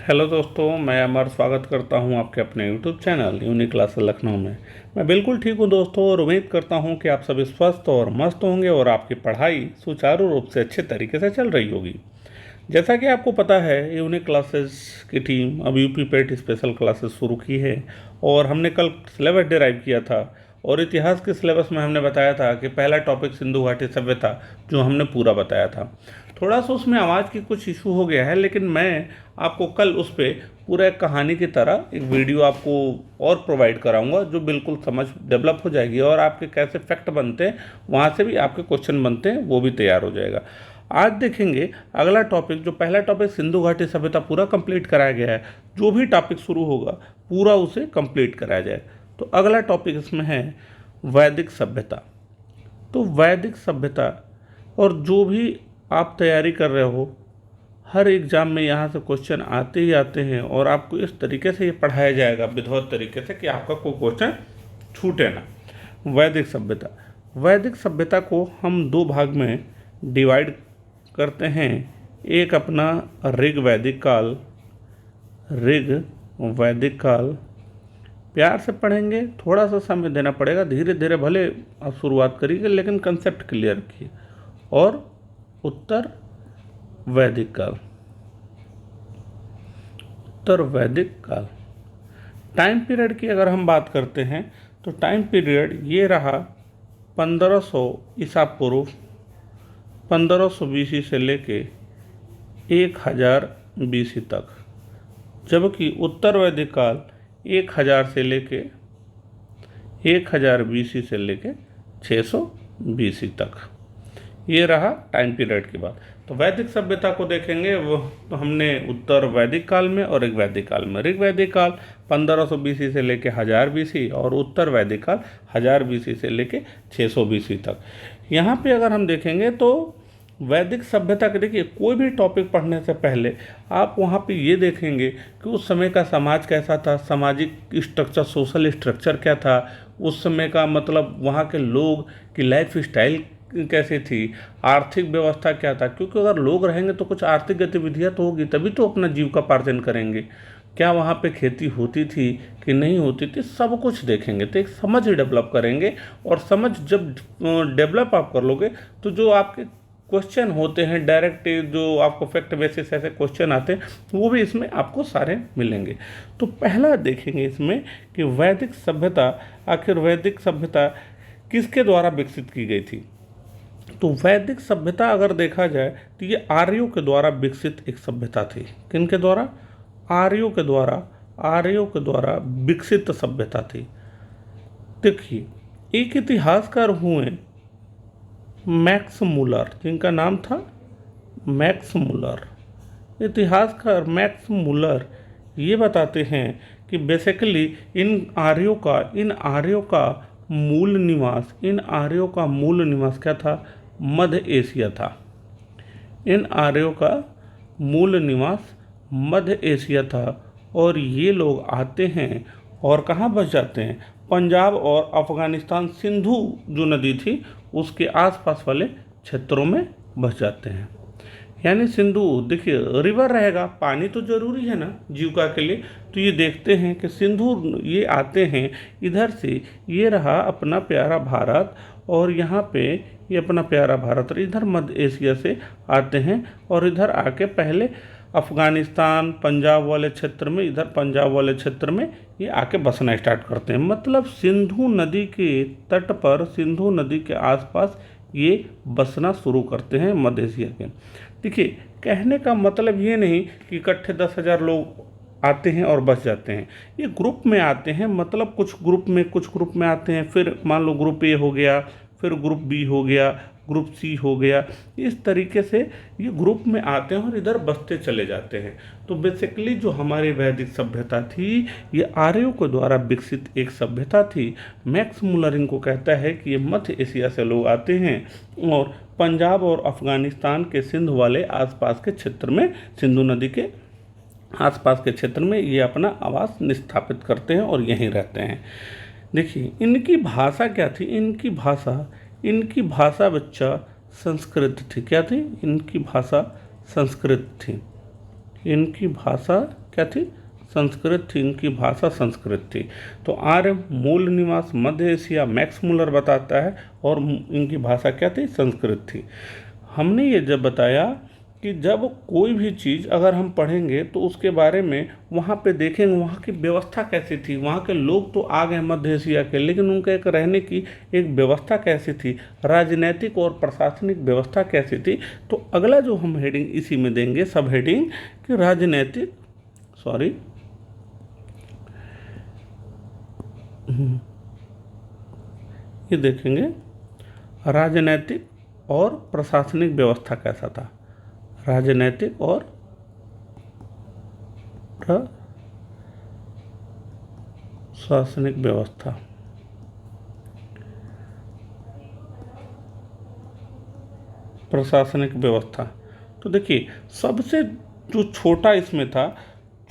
Hello दोस्तों, मैं अमर स्वागत करता हूं आपके अपने YouTube channel unique classes Lucknow में। मैं बिल्कुल ठीक हूं दोस्तों, और उम्मीद करता हूं कि आप सभी स्वस्थ और मस्त होंगे और आपकी पढ़ाई सुचारू रूप से अच्छे तरीके से चल रही होगी। जैसा कि आपको पता है, यूनिक क्लासेस की टीम अब यूपी पेट स्पेशल क्लासेस शुरू की है और हमने कल सिलेबस डिराइव किया था। और इतिहास के सिलेबस में हमने बताया था कि पहला टॉपिक सिंधु घाटी सभ्यता, जो हमने पूरा बताया था। थोड़ा सा उसमें आवाज़ की कुछ इशू हो गया है, लेकिन मैं आपको कल उस पर पूरा एक कहानी की तरह एक वीडियो आपको और प्रोवाइड कराऊंगा, जो बिल्कुल समझ डेवलप हो जाएगी और आपके कैसे फैक्ट बनते हैं, वहाँ से भी आपके क्वेश्चन बनते हैं, वो भी तैयार हो जाएगा। आज देखेंगे अगला टॉपिक। जो पहला टॉपिक सिंधु घाटी सभ्यता पूरा कंप्लीट कराया गया है, जो भी टॉपिक शुरू होगा पूरा उसे कंप्लीट कराया जाए। तो अगला टॉपिक इसमें है वैदिक सभ्यता। तो वैदिक सभ्यता, और जो भी आप तैयारी कर रहे हो, हर एग्ज़ाम में यहाँ से क्वेश्चन आते ही आते हैं और आपको इस तरीके से ये पढ़ाया जाएगा विधिवत तरीके से कि आपका कोई क्वेश्चन छूटे ना। वैदिक सभ्यता, वैदिक सभ्यता को हम दो भाग में डिवाइड करते हैं। एक अपना ऋग वैदिक काल, ऋग वैदिक काल प्यार से पढ़ेंगे, थोड़ा सा समय देना पड़ेगा, धीरे धीरे भले आप शुरुआत करिए लेकिन कंसेप्ट क्लियर रखिए। और उत्तर वैदिक काल, उत्तर वैदिक काल। टाइम पीरियड की अगर हम बात करते हैं तो टाइम पीरियड ये रहा 1500 ईसा पूर्व, 1500 बीसी से लेके 1000 बीसी तक, जबकि उत्तर वैदिक काल 1000 से लेके 1000 बीसी से लेके 600 बीसी तक। ये रहा टाइम पीरियड की बात। तो वैदिक सभ्यता को देखेंगे, वो तो हमने उत्तर वैदिक काल में और ऋग वैदिक काल में। ऋग वैदिक काल 1500 बीसी से लेके 1000 बीसी और उत्तर वैदिक काल 1000 बीसी से लेके 600 बीसी तक। यहाँ पे अगर हम देखेंगे तो वैदिक सभ्यता के, देखिए कोई भी टॉपिक पढ़ने से पहले आप वहाँ पे ये देखेंगे कि उस समय का समाज कैसा था, सामाजिक स्ट्रक्चर, सोशल स्ट्रक्चर क्या था उस समय का, मतलब वहाँ के लोग की लाइफ स्टाइल कैसे थी, आर्थिक व्यवस्था क्या था। क्योंकि अगर लोग रहेंगे तो कुछ आर्थिक गतिविधियाँ तो होगी, तभी तो अपना जीविकोपार्जन करेंगे। क्या वहाँ पे खेती होती थी कि नहीं होती थी, सब कुछ देखेंगे। तो एक समझ डेवलप करेंगे, और समझ जब डेवलप आप कर लोगे तो जो आपके क्वेश्चन होते हैं डायरेक्ट, जो आपको फैक्ट बेसिस ऐसे क्वेश्चन आते हैं, वो भी इसमें आपको सारे मिलेंगे। तो पहला देखेंगे इसमें कि वैदिक सभ्यता, आखिर वैदिक सभ्यता किसके द्वारा विकसित की गई थी। तो वैदिक सभ्यता अगर देखा जाए तो ये आर्यों के द्वारा विकसित एक सभ्यता थी। किनके द्वारा? आर्यों के द्वारा, आर्यों के द्वारा विकसित सभ्यता थी। देखिए, एक इतिहासकार हुए मैक्स मुलर, जिनका नाम था मैक्स मुलर। इतिहासकार मैक्स मुलर ये बताते हैं कि बेसिकली इन आर्यों का मूल निवास, इन आर्यों का मूल निवास क्या था? मध्य एशिया था। इन आर्यों का मूल निवास मध्य एशिया था, और ये लोग आते हैं और कहाँ बस जाते हैं? पंजाब और अफ़गानिस्तान, सिंधु जो नदी थी उसके आसपास वाले क्षेत्रों में बस जाते हैं। यानी सिंधु, देखिए रिवर रहेगा, पानी तो जरूरी है ना जीविका के लिए। तो ये देखते हैं कि सिंधु ये आते हैं इधर से, ये रहा अपना प्यारा भारत, और यहाँ पे ये अपना प्यारा भारत इधर मध्य एशिया से आते हैं, और इधर आके पहले अफ़गानिस्तान पंजाब वाले क्षेत्र में, इधर पंजाब वाले क्षेत्र में ये आके बसना स्टार्ट करते हैं। मतलब सिंधु नदी के तट पर, सिंधु नदी के आसपास ये बसना शुरू करते हैं मध्य एशिया के। देखिए, कहने का मतलब ये नहीं कि इकट्ठे 10,000 लोग आते हैं और बस जाते हैं। ये ग्रुप में आते हैं, मतलब कुछ ग्रुप में आते हैं। फिर मान लो ग्रुप ए हो गया, फिर ग्रुप बी हो गया, ग्रुप सी हो गया, इस तरीके से ये ग्रुप में आते हैं और इधर बसते चले जाते हैं। तो बेसिकली जो हमारी वैदिक सभ्यता थी, ये आर्यों के द्वारा विकसित एक सभ्यता थी। मैक्स मुलर इनको कहता है कि ये मध्य एशिया से लोग आते हैं और पंजाब और अफ़गानिस्तान के सिंध वाले आसपास के क्षेत्र में, सिंधु नदी के आसपास के क्षेत्र में ये अपना आवास निस्थापित करते हैं और यहीं रहते हैं। देखिए, इनकी भाषा क्या थी? इनकी भाषा बच्चा संस्कृत थी। क्या थी? इनकी भाषा संस्कृत थी। इनकी भाषा क्या थी? संस्कृत थी। इनकी भाषा संस्कृत थी। तो आर्य मूल निवास मध्य एशिया मैक्स मुलर बताता है, और इनकी भाषा क्या थी? संस्कृत थी। हमने ये जब बताया कि जब कोई भी चीज़ अगर हम पढ़ेंगे तो उसके बारे में वहाँ पे देखेंगे वहाँ की व्यवस्था कैसी थी। वहाँ के लोग तो आ गए मध्य एशिया के, लेकिन उनका एक रहने की एक व्यवस्था कैसी थी, राजनीतिक और प्रशासनिक व्यवस्था कैसी थी। तो अगला जो हम हेडिंग इसी में देंगे, सब हेडिंग, कि राजनीतिक ये देखेंगे राजनीतिक और प्रशासनिक व्यवस्था कैसा था। राजनीतिक और प्रशासनिक व्यवस्था। प्रशासनिक व्यवस्था तो देखिए, सबसे जो छोटा इसमें था,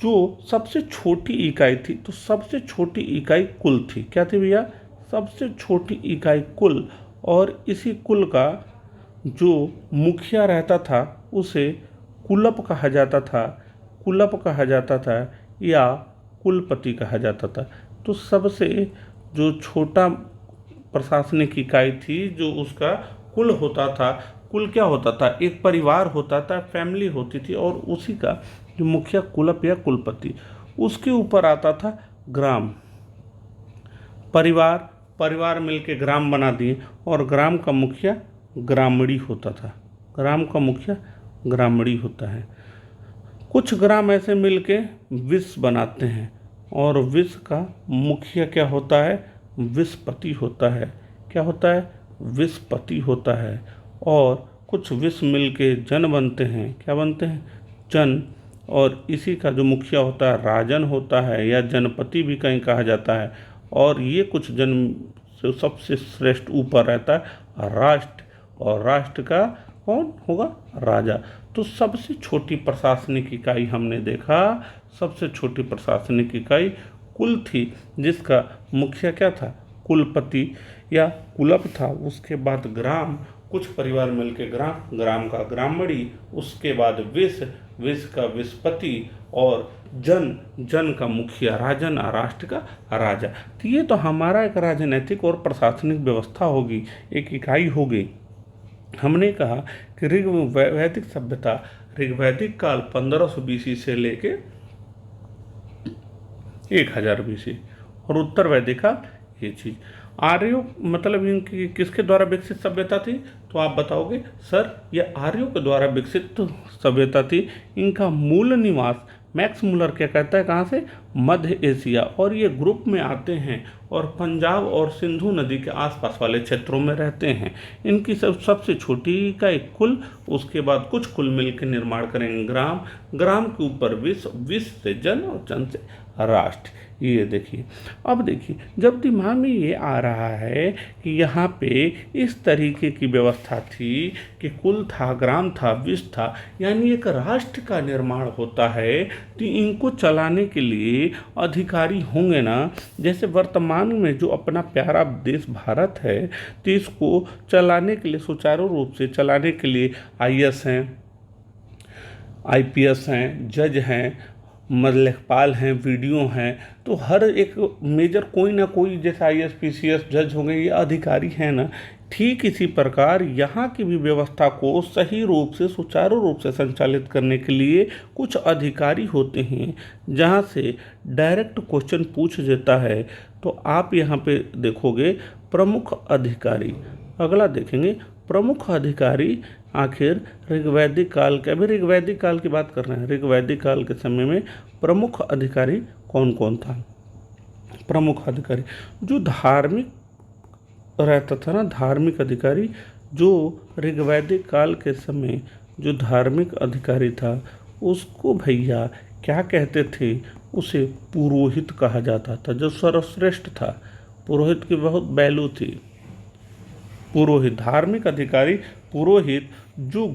जो सबसे छोटी इकाई थी, तो सबसे छोटी इकाई कुल थी। क्या थी भैया? सबसे छोटी इकाई कुल। और इसी कुल का जो मुखिया रहता था उसे कुलप कहा जाता था, कुलप कहा जाता था या कुलपति कहा जाता था। तो सबसे जो छोटा प्रशासनिक इकाई थी, जो उसका कुल होता था, कुल क्या होता था? एक परिवार होता था, फैमिली होती थी, और उसी का जो मुखिया कुलप या कुलपति, उसके ऊपर आता था ग्राम। परिवार मिलके ग्राम बना दिए, और ग्राम का मुखिया ग्रामणी होता था। ग्राम का मुखिया ग्रामणी होता है। कुछ ग्राम ऐसे मिलके विस बनाते हैं, और विस का मुखिया क्या होता है? विसपति होता है। क्या होता है? विसपति होता है। और कुछ विस मिलके जन बनते हैं। क्या बनते हैं? जन। और इसी का जो मुखिया होता है राजन होता है, या जनपति भी कहीं कहा जाता है। और ये कुछ जन से सबसे श्रेष्ठ ऊपर रहता है राष्ट्र, और राष्ट्र का कौन होगा? राजा। तो सबसे छोटी प्रशासनिक इकाई हमने देखा, सबसे छोटी प्रशासनिक इकाई कुल थी, जिसका मुखिया क्या था? कुलपति या कुलप था। उसके बाद ग्राम, कुछ परिवार मिलके ग्राम का ग्रामणी, उसके बाद विस का विसपति, और जन का मुखिया राजन, राष्ट्र का राजा। तो ये तो हमारा एक राजनीतिक और प्रशासनिक व्यवस्था होगी, एक इकाई होगी। हमने कहा कि ऋग्वैदिक सभ्यता, ऋग्वैदिक काल 1500 BC से लेके 1000 BC, और उत्तर वैदिक काल ये चीज़। आर्यों मतलब इनकी किसके द्वारा विकसित सभ्यता थी? तो आप बताओगे सर ये आर्यों के द्वारा विकसित सभ्यता थी। इनका मूल निवास मैक्स मुलर क्या कहता है, कहाँ से? मध्य एशिया। और ये ग्रुप में आते हैं और पंजाब और सिंधु नदी के आसपास वाले क्षेत्रों में रहते हैं। इनकी सबसे छोटी का एक कुल, उसके बाद कुछ कुल मिलकर निर्माण करेंगे ग्राम, ग्राम के ऊपर विश्व से जन, और जन से राष्ट्र। ये देखिए, अब देखिए जब दिमाग में ये आ रहा है कि यहाँ पे इस तरीके की व्यवस्था थी कि कुल था, ग्राम था, विश्व था, यानी एक राष्ट्र का निर्माण होता है, तो इनको चलाने के लिए अधिकारी होंगे ना। जैसे वर्तमान में जो अपना प्यारा देश भारत है, तो इसको चलाने के लिए, सुचारू रूप से चलाने के लिए IAS हैं, IPS हैं, जज हैं, लेखपाल हैं, वीडियो हैं। तो हर एक मेजर कोई ना कोई, जैसे IAS PCS जज हो गए, ये अधिकारी हैं ना। ठीक इसी प्रकार यहाँ की भी व्यवस्था को सही रूप से, सुचारू रूप से संचालित करने के लिए कुछ अधिकारी होते हैं, जहाँ से डायरेक्ट क्वेश्चन पूछ देता है। तो आप यहाँ पे देखोगे प्रमुख अधिकारी। अगला देखेंगे प्रमुख अधिकारी। आखिर ऋग्वैदिक काल के, अभी ऋग्वैदिक काल की बात कर रहे हैं, ऋग्वैदिक काल के समय में प्रमुख अधिकारी कौन कौन था? प्रमुख अधिकारी जो धार्मिक रहता था ना, धार्मिक अधिकारी, जो ऋग्वैदिक काल के समय जो धार्मिक अधिकारी था, उसको भैया क्या कहते थे? उसे पुरोहित कहा जाता था, जो सर्वश्रेष्ठ था। पुरोहित की बहुत वैल्यू थी। पुरोहित, धार्मिक अधिकारी, पुरोहित, जो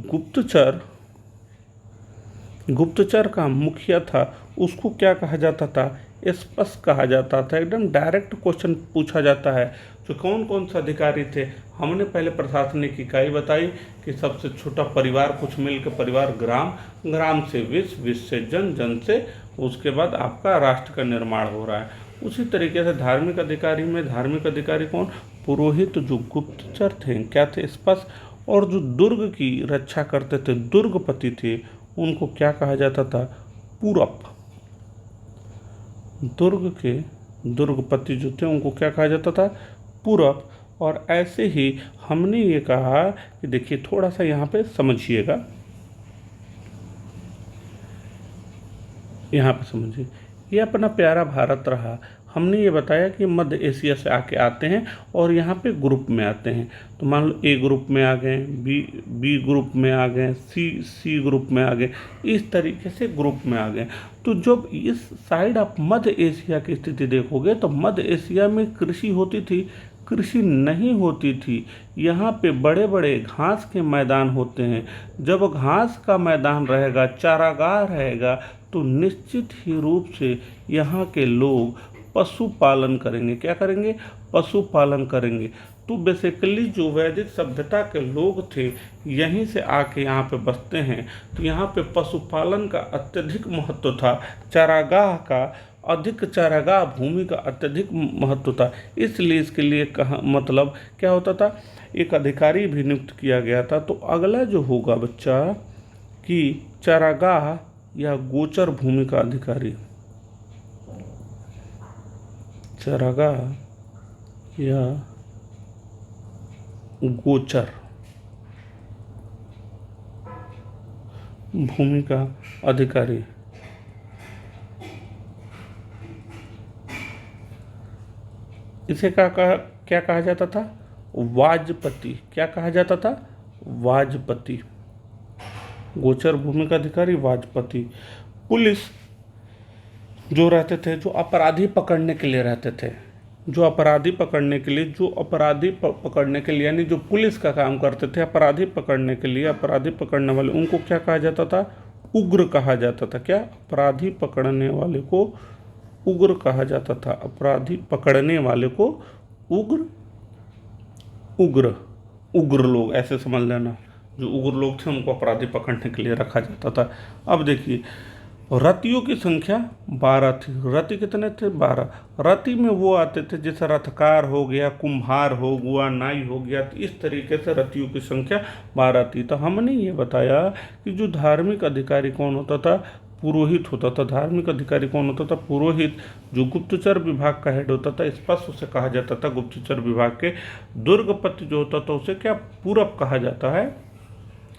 गुप्तचर का मुखिया था, उसको क्या कहा जाता था? स्पष्ट कहा जाता था, एकदम डायरेक्ट क्वेश्चन पूछा जाता है। तो कौन कौन से अधिकारी थे? हमने पहले प्रशासनिक इकाई बताई कि सबसे छोटा परिवार, कुछ मिलकर परिवार, ग्राम, ग्राम से विश्व, विश्व से जन, जन से उसके बाद आपका राष्ट्र का निर्माण हो रहा है। उसी तरीके से धार्मिक अधिकारी में धार्मिक अधिकारी कौन? पुरोहित, जो गुप्तचर थे, क्या थे? स्पष्ट। और जो दुर्ग की रक्षा करते थे, दुर्गपति थे, उनको क्या कहा जाता था? पूरप। दुर्ग के दुर्गपति जो थे उनको क्या कहा जाता था? पूरप। और ऐसे ही हमने ये कहा कि देखिए थोड़ा सा यहाँ पे समझिएगा, यहाँ पे समझिए, ये अपना प्यारा भारत रहा। हमने ये बताया कि मध्य एशिया से आते हैं और यहाँ पे ग्रुप में आते हैं। तो मान लो ए ग्रुप में आ गए, बी ग्रुप में आ गए, सी ग्रुप में आ गए, इस तरीके से ग्रुप में आ गए। तो जब इस साइड आप मध्य एशिया की स्थिति देखोगे तो मध्य एशिया में कृषि होती थी? कृषि नहीं होती थी। यहाँ पे बड़े बड़े घास के मैदान होते हैं। जब घास का मैदान रहेगा, चारागाह रहेगा, तो निश्चित ही रूप से यहाँ के लोग पशुपालन करेंगे। क्या करेंगे? पशुपालन करेंगे। तो बेसिकली जो वैदिक सभ्यता के लोग थे यहीं से आके यहाँ पे बसते हैं, तो यहाँ पे पशुपालन का अत्यधिक महत्व था, चारागाह का अधिक, चारागाह भूमि का अत्यधिक महत्व था। इसलिए इसके लिए कहा मतलब क्या होता था? एक अधिकारी भी नियुक्त किया गया था। तो अगला जो होगा बच्चा कि चारागाह या गोचर भूमि का अधिकारी, चारागाह या गोचर भूमि का अधिकारी। इसे क्या कहा जाता था? वाजपति। क्या कहा जाता था? वाजपति। गोचर भूमि का अधिकारी वाजपति। पुलिस जो रहते थे, जो अपराधी पकड़ने के लिए रहते थे, जो अपराधी पकड़ने के लिए यानी जो पुलिस का काम करते थे अपराधी पकड़ने के लिए, अपराधी पकड़ने वाले, उनको क्या कहा जाता था? उग्र कहा जाता था। क्या? अपराधी पकड़ने वाले को उग्र कहा जाता था। अपराधी पकड़ने वाले को उग्र लोग, ऐसे समझ लेना, जो उग्र लोग थे उनको अपराधी पकड़ने के लिए रखा जाता था। अब देखिए रतियों की संख्या 12 थी। रति कितने थे? 12। रति में वो आते थे जैसे रथकार हो गया, कुम्हार हो गया, नाई हो गया, तो इस तरीके से रतियों की संख्या 12 थी। तो हमने ये बताया कि जो धार्मिक अधिकारी कौन होता था? पुरोहित होता था। धार्मिक अधिकारी कौन होता था? पुरोहित। जो गुप्तचर विभाग का हेड होता था, स्पष्ट उसे कहा जाता था गुप्तचर विभाग के। दुर्गपति जो होता था उसे क्या? पूरब कहा जाता है।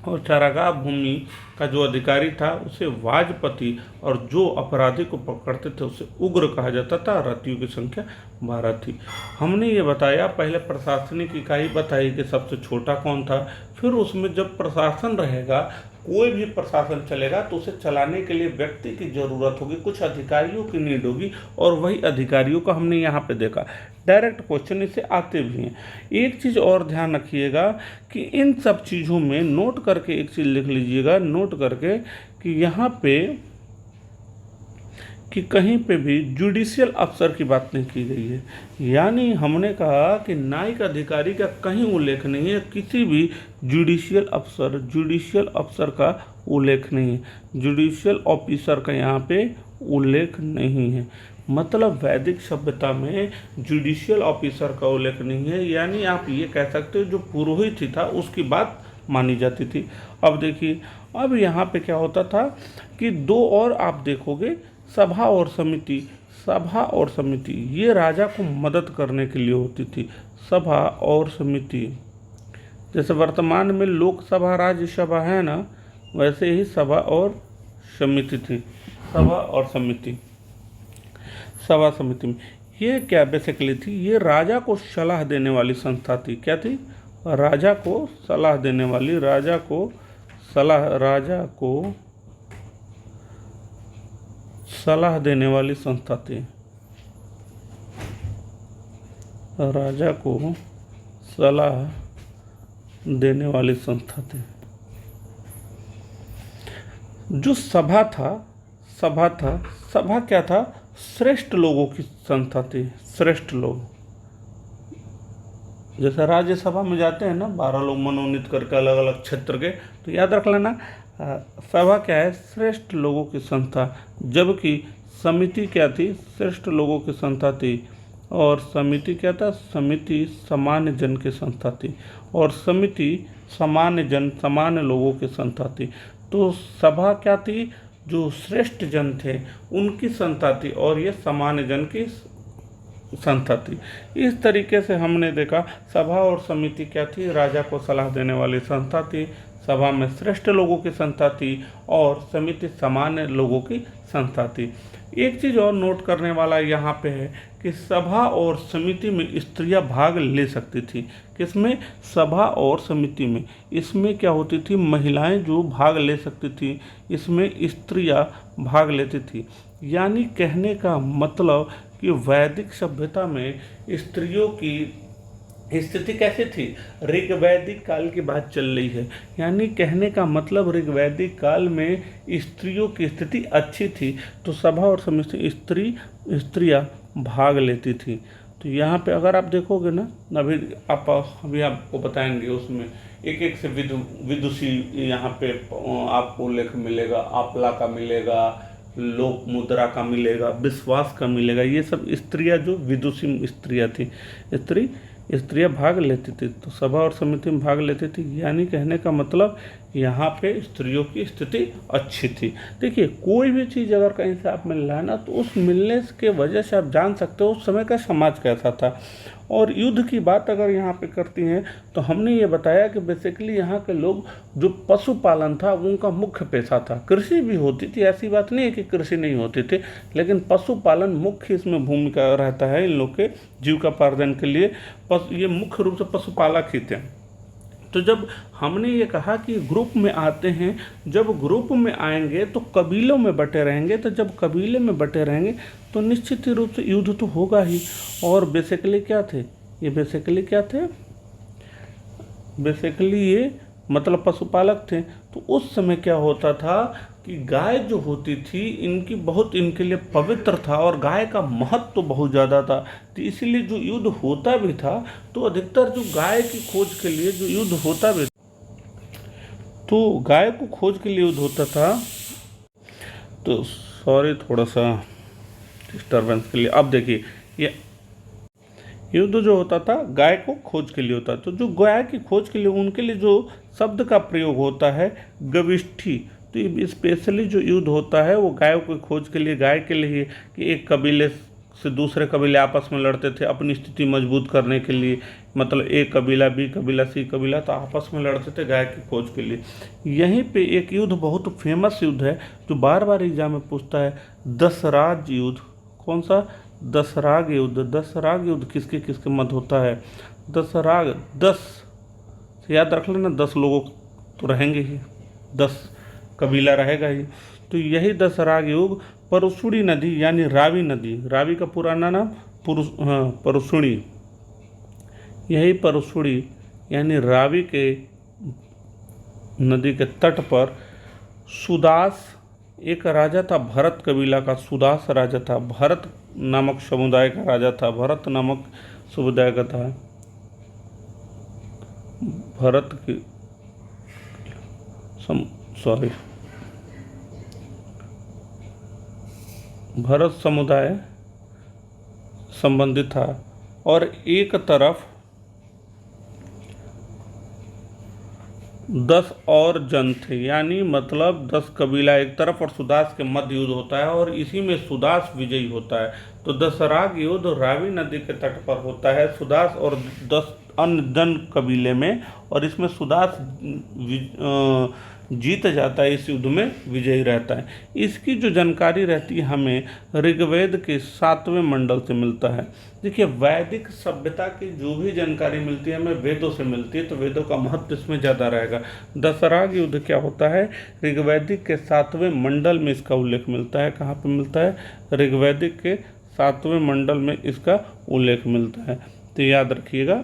और चारागाह भूमि का जो अधिकारी था उसे वाजपति, और जो अपराधी को पकड़ते थे उसे उग्र कहा जाता था। रतियों की संख्या 12 थी। हमने ये बताया, पहले प्रशासनिक इकाई बताई कि सबसे छोटा कौन था, फिर उसमें जब प्रशासन रहेगा, कोई भी प्रशासन चलेगा तो उसे चलाने के लिए व्यक्ति की जरूरत होगी, कुछ अधिकारियों की नीड होगी, और वही अधिकारियों को हमने यहाँ पे देखा। डायरेक्ट क्वेश्चन इससे आते भी हैं। एक चीज़ और ध्यान रखिएगा कि इन सब चीज़ों में नोट करके एक चीज़ लिख लीजिएगा, नोट करके, कि यहाँ पे कि कहीं पे भी जुडिशियल अफसर की बात नहीं की गई है। यानी हमने कहा कि न्यायिक अधिकारी का कहीं उल्लेख नहीं है, किसी भी जुडिशियल अफसर का उल्लेख नहीं है, जुडिशियल ऑफिसर का यहाँ पे उल्लेख नहीं है। मतलब वैदिक सभ्यता में जुडिशियल ऑफिसर का उल्लेख नहीं है। यानी आप ये कह सकते हो जो पुरोहित ही था उसकी बात मानी जाती थी। अब देखिए, अब यहाँ पे क्या होता था कि दो और आप देखोगे, सभा और समिति ये राजा को मदद करने के लिए होती थी। सभा और समिति, जैसे वर्तमान में लोकसभा राज्यसभा है ना, वैसे ही सभा और समिति थी। सभा समिति में ये क्या बेसिकली थी? ये राजा को सलाह देने वाली संस्था थी। क्या थी? राजा को सलाह देने वाली, राजा को सलाह देने वाली संस्था थी। राजा को सलाह देने वाली संस्था थी। जो सभा क्या था? श्रेष्ठ लोगों की संस्था थी। श्रेष्ठ लोग, जैसे राज्यसभा में जाते हैं ना 12 लोग मनोनीत करके अलग अलग क्षेत्र के, तो याद रख लेना सभा क्या है, श्रेष्ठ लोगों की संस्था, जबकि समिति क्या थी, श्रेष्ठ लोगों की संस्था थी। और समिति क्या था, समिति सामान्य जन की संस्था थी, और समिति सामान्य जन सामान्य लोगों की संस्था थी। तो सभा क्या थी, जो श्रेष्ठ जन थे उनकी संस्था थी, और ये सामान्य जन की संस्था थी। इस तरीके से हमने देखा सभा और समिति क्या थी, राजा को सलाह देने वाली संस्था थी। सभा में श्रेष्ठ लोगों की संस्था थी और समिति सामान्य लोगों की संस्था थी। एक चीज़ और नोट करने वाला यहाँ पे है कि सभा और समिति में स्त्रियां भाग ले सकती थी। किसमें, सभा और समिति में। इसमें क्या होती थी, महिलाएं जो भाग ले सकती थी, इसमें स्त्रियां भाग लेती थी। यानी कहने का मतलब कि वैदिक सभ्यता में स्त्रियों की स्थिति कैसी थी, ऋग्वैदिक काल की बात चल रही है। यानी कहने का मतलब ऋग्वैदिक काल में स्त्रियों की स्थिति अच्छी थी, तो सभा और समिति स्त्रियां भाग लेती थी। तो यहाँ पे अगर आप देखोगे ना, अभी आपको बताएंगे, उसमें एक एक से विदुषी यहाँ पे आपको उल्लेख मिलेगा, आपला का मिलेगा, लोक मुद्रा का मिलेगा, विश्वास का मिलेगा। ये सब स्त्रियां जो विदुषी स्त्रियां थी, स्त्रियां भाग लेती थी, तो सभा और समिति में भाग लेती थी। यानी कहने का मतलब यहाँ पे स्त्रियों की स्थिति अच्छी थी। देखिए, कोई भी चीज़ अगर कहीं से आप मिल रहा है ना, तो उस मिलने के वजह से आप जान सकते हो उस समय का समाज कैसा था। और युद्ध की बात अगर यहाँ पे करती हैं, तो हमने ये बताया कि बेसिकली यहाँ के लोग जो पशुपालन था उनका मुख्य पेशा था। कृषि भी होती थी, ऐसी बात नहीं है कि कृषि नहीं होती थी, लेकिन पशुपालन मुख्य इसमें भूमिका रहता है इन लोग के जीविकोपार्जन के लिए। ये मुख्य रूप से पशुपालक ही थे। तो जब हमने ये कहा कि ग्रुप में आते हैं, जब ग्रुप में आएंगे तो कबीलों में बटे रहेंगे, तो जब कबीले में बटे रहेंगे तो निश्चित ही रूप से युद्ध तो होगा ही। और बेसिकली क्या थे ये, बेसिकली ये मतलब पशुपालक थे। तो उस समय क्या होता था कि गाय जो होती थी इनके लिए पवित्र था, और गाय का महत्व तो बहुत ज़्यादा था। तो इसीलिए जो युद्ध होता भी था, तो अधिकतर जो गाय की खोज के लिए जो युद्ध होता भी, तो गाय को खोज के लिए युद्ध होता था। तो सॉरी, थोड़ा सा डिस्टर्बेंस के लिए। अब देखिए, ये युद्ध जो होता था गाय को खोज के लिए होता। तो जो गाय की खोज के लिए उनके लिए जो शब्द का प्रयोग होता है गविष्ठी, तो ये स्पेशली जो युद्ध होता है वो गाय को खोज के लिए, गाय के लिए, कि एक कबीले से दूसरे कबीले आपस में लड़ते थे अपनी स्थिति मजबूत करने के लिए। मतलब एक कबीला, बी कबीला, सी कबीला, तो आपस में लड़ते थे गाय की खोज के लिए। यहीं पे एक युद्ध बहुत फेमस युद्ध है जो बार बार एग्जाम में पूछता है, दसराज युद्ध। कौन सा, दसराग युद्ध। दसराग युद्ध किसके किसके मध्य होता है, दसराग 10 याद रख लेना, 10 लोगों तो रहेंगे ही, 10 कबीला रहेगा ही। तो यही दसराग युद्ध परशुड़ी नदी यानी रावी नदी, रावी का पुराना नाम परशुड़ी, यही परशुड़ी यानी रावी के नदी के तट पर सुदास एक राजा था, भरत कबीला का सुदास राजा था, भरत नामक समुदाय का राजा था, भरत नामक समुदाय का था, भरत की भरत समुदाय संबंधित था। और एक तरफ 10 और जन थे, यानी मतलब 10 कबीला एक तरफ और सुदास के मध्य युद्ध होता है, और इसी में सुदास विजयी होता है। तो दसराग युद्ध रावी नदी के तट पर होता है, सुदास और 10 अन्य जन कबीले में, और इसमें सुदास जीत जाता है, इस युद्ध में विजयी रहता है। इसकी जो जानकारी रहती है हमें ऋग्वेद के 7वें मंडल से मिलता है। देखिए, वैदिक सभ्यता की जो भी जानकारी मिलती है हमें वेदों से मिलती है, तो वेदों का महत्व इसमें ज़्यादा रहेगा। दसराग युद्ध क्या होता है, ऋग्वैदिक के 7वें मंडल में इसका उल्लेख मिलता है। कहाँ पे मिलता है, ऋग्वैदिक के 7वें मंडल में इसका उल्लेख मिलता है। तो याद रखिएगा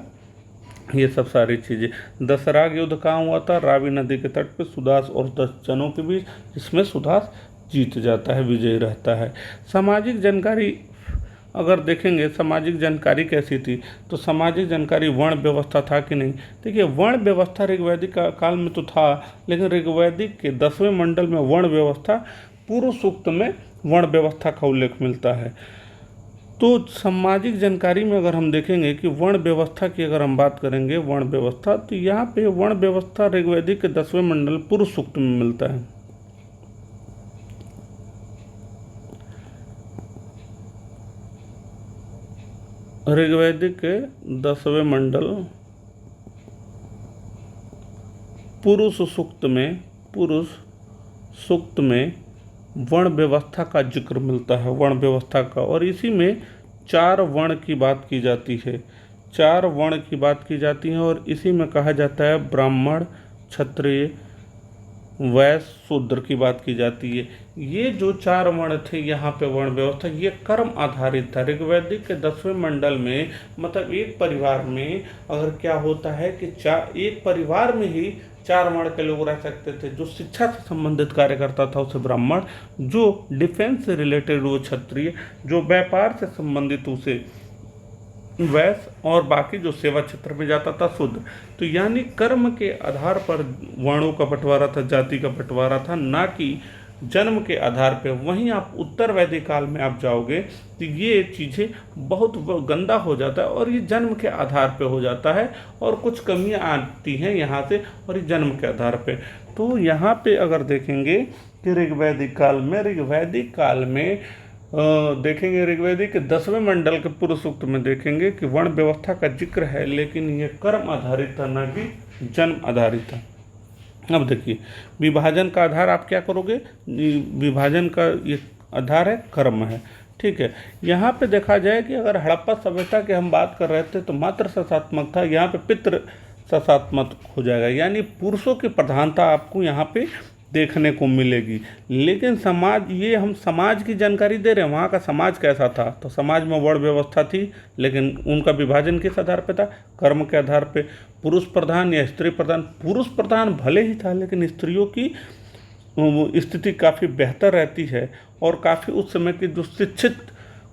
ये सब सारी चीज़ें। दसराग युद्ध कहाँ हुआ था, रावी नदी के तट पे सुदास और 10 जनों के बीच, इसमें सुदास जीत जाता है, विजयी रहता है। सामाजिक जानकारी अगर देखेंगे, सामाजिक जानकारी कैसी थी, तो सामाजिक जानकारी वर्ण व्यवस्था था कि नहीं। देखिए, वर्ण व्यवस्था ऋग्वैदिक काल में तो था, लेकिन ऋग्वैदिक के 10वें मंडल में वर्ण व्यवस्था, पूर्व सूक्त में वर्ण व्यवस्था का उल्लेख मिलता है। तो सामाजिक जानकारी में अगर हम देखेंगे कि वर्ण व्यवस्था की अगर हम बात करेंगे, वर्ण व्यवस्था, तो यहाँ पे वर्ण व्यवस्था ऋग्वैदिक के 10वें मंडल पूर्व सूक्त में मिलता है। ऋग्वैदिक के 10वें मंडल पुरुष सूक्त में वर्ण व्यवस्था का जिक्र मिलता है, वर्ण व्यवस्था का, और इसी में 4 वर्ण की बात की जाती है, 4 वर्ण की बात की जाती है, और इसी में कहा जाता है ब्राह्मण, क्षत्रिय, वैश्य, शूद्र की बात की जाती है। ये जो 4 वर्ण थे यहाँ पे वर्ण व्यवस्था, ये कर्म आधारित था। ऋग्वैदिक के 10वें मंडल में मतलब एक परिवार में अगर क्या होता है कि एक परिवार में ही 4 वर्ण के लोग रह सकते थे। जो शिक्षा से संबंधित कार्य करता था उसे ब्राह्मण, जो डिफेंस से रिलेटेड वो क्षत्रिय, जो व्यापार से संबंधित उसे वैश्य, और बाकी जो सेवा क्षेत्र में जाता था शूद्र। तो यानी कर्म के आधार पर वर्णों का बंटवारा था, जाति का बंटवारा था, ना कि जन्म के आधार पे। वहीं आप उत्तर वैदिक काल में आप जाओगे तो ये चीज़ें बहुत गंदा हो जाता है, और ये जन्म के आधार पे हो जाता है, और कुछ कमियां आती हैं यहाँ से, और ये जन्म के आधार पे। तो यहाँ पे अगर देखेंगे कि ऋग्वैदिक काल में देखेंगे, ऋग्वैदिक के 10वें मंडल के पूर्व सूक्त में देखेंगे कि वर्ण व्यवस्था का जिक्र है, लेकिन ये कर्म आधारित था, न कि जन्म आधारित था। अब देखिए, विभाजन का आधार आप क्या करोगे, विभाजन का ये आधार है कर्म है, ठीक है। यहाँ पे देखा जाए कि अगर हड़प्पा सभ्यता की हम बात कर रहे थे तो मात्र ससात्मक था, यहाँ पे पितृ ससात्मक हो जाएगा, यानी पुरुषों की प्रधानता आपको यहाँ पे देखने को मिलेगी। लेकिन समाज, ये हम समाज की जानकारी दे रहे हैं, वहाँ का समाज कैसा था, तो समाज में वर्ण व्यवस्था थी, लेकिन उनका विभाजन किस आधार पे था, कर्म के आधार पे। पुरुष प्रधान या स्त्री प्रधान, पुरुष प्रधान भले ही था, लेकिन स्त्रियों की स्थिति काफ़ी बेहतर रहती है, और काफ़ी उस समय की जो शिक्षित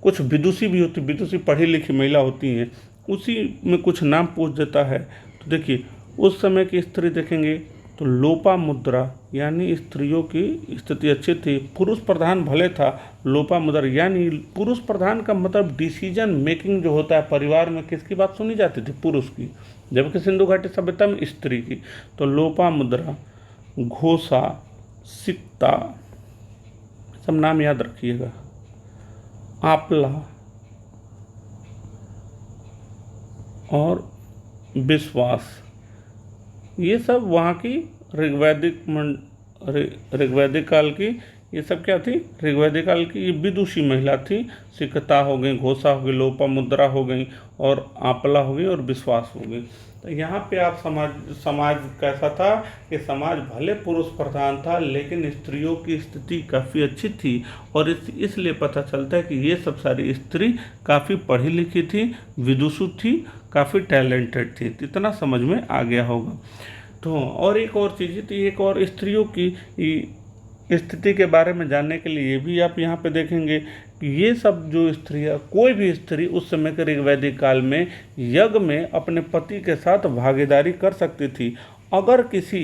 कुछ विदुषी भी होती, विदुषी पढ़ी लिखी महिला होती हैं, उसी में कुछ नाम पूछ देता है। तो देखिए, उस समय की स्त्री देखेंगे तो लोपामुद्रा, यानी स्त्रियों की स्थिति अच्छी थी। पुरुष प्रधान भले था, लोपामुद्रा, यानी पुरुष प्रधान का मतलब डिसीजन मेकिंग जो होता है परिवार में, किसकी बात सुनी जाती थी, पुरुष की, जबकि सिंधु घाटी सभ्यता में स्त्री की। तो लोपामुद्रा, घोषा, सिक्ता, सब नाम याद रखिएगा, आपला और विश्वास, ये सब वहाँ की ऋग्वैदिक काल की, ये सब क्या थी, ऋग्वैदिक काल की ये विदुषी महिला थी। सिक्ता हो गई, घोषा हो गई, लोपामुद्रा हो गई, और आपला हो गई, और विश्वास हो गई। तो यहाँ पे आप समाज कैसा था कि समाज भले पुरुष प्रधान था, लेकिन स्त्रियों की स्थिति काफ़ी अच्छी थी, और इसलिए पता चलता है कि ये सब सारी स्त्री काफ़ी पढ़ी लिखी थी, विदुषु थी, काफ़ी टैलेंटेड थी। इतना समझ में आ गया होगा। तो और एक और चीज़ थी, एक और स्त्रियों की स्थिति के बारे में जानने के लिए भी आप यहाँ पे देखेंगे कि ये सब जो स्त्रियाँ, कोई भी स्त्री उस समय के ऋग्वैदिक काल में यज्ञ में अपने पति के साथ भागीदारी कर सकती थी। अगर किसी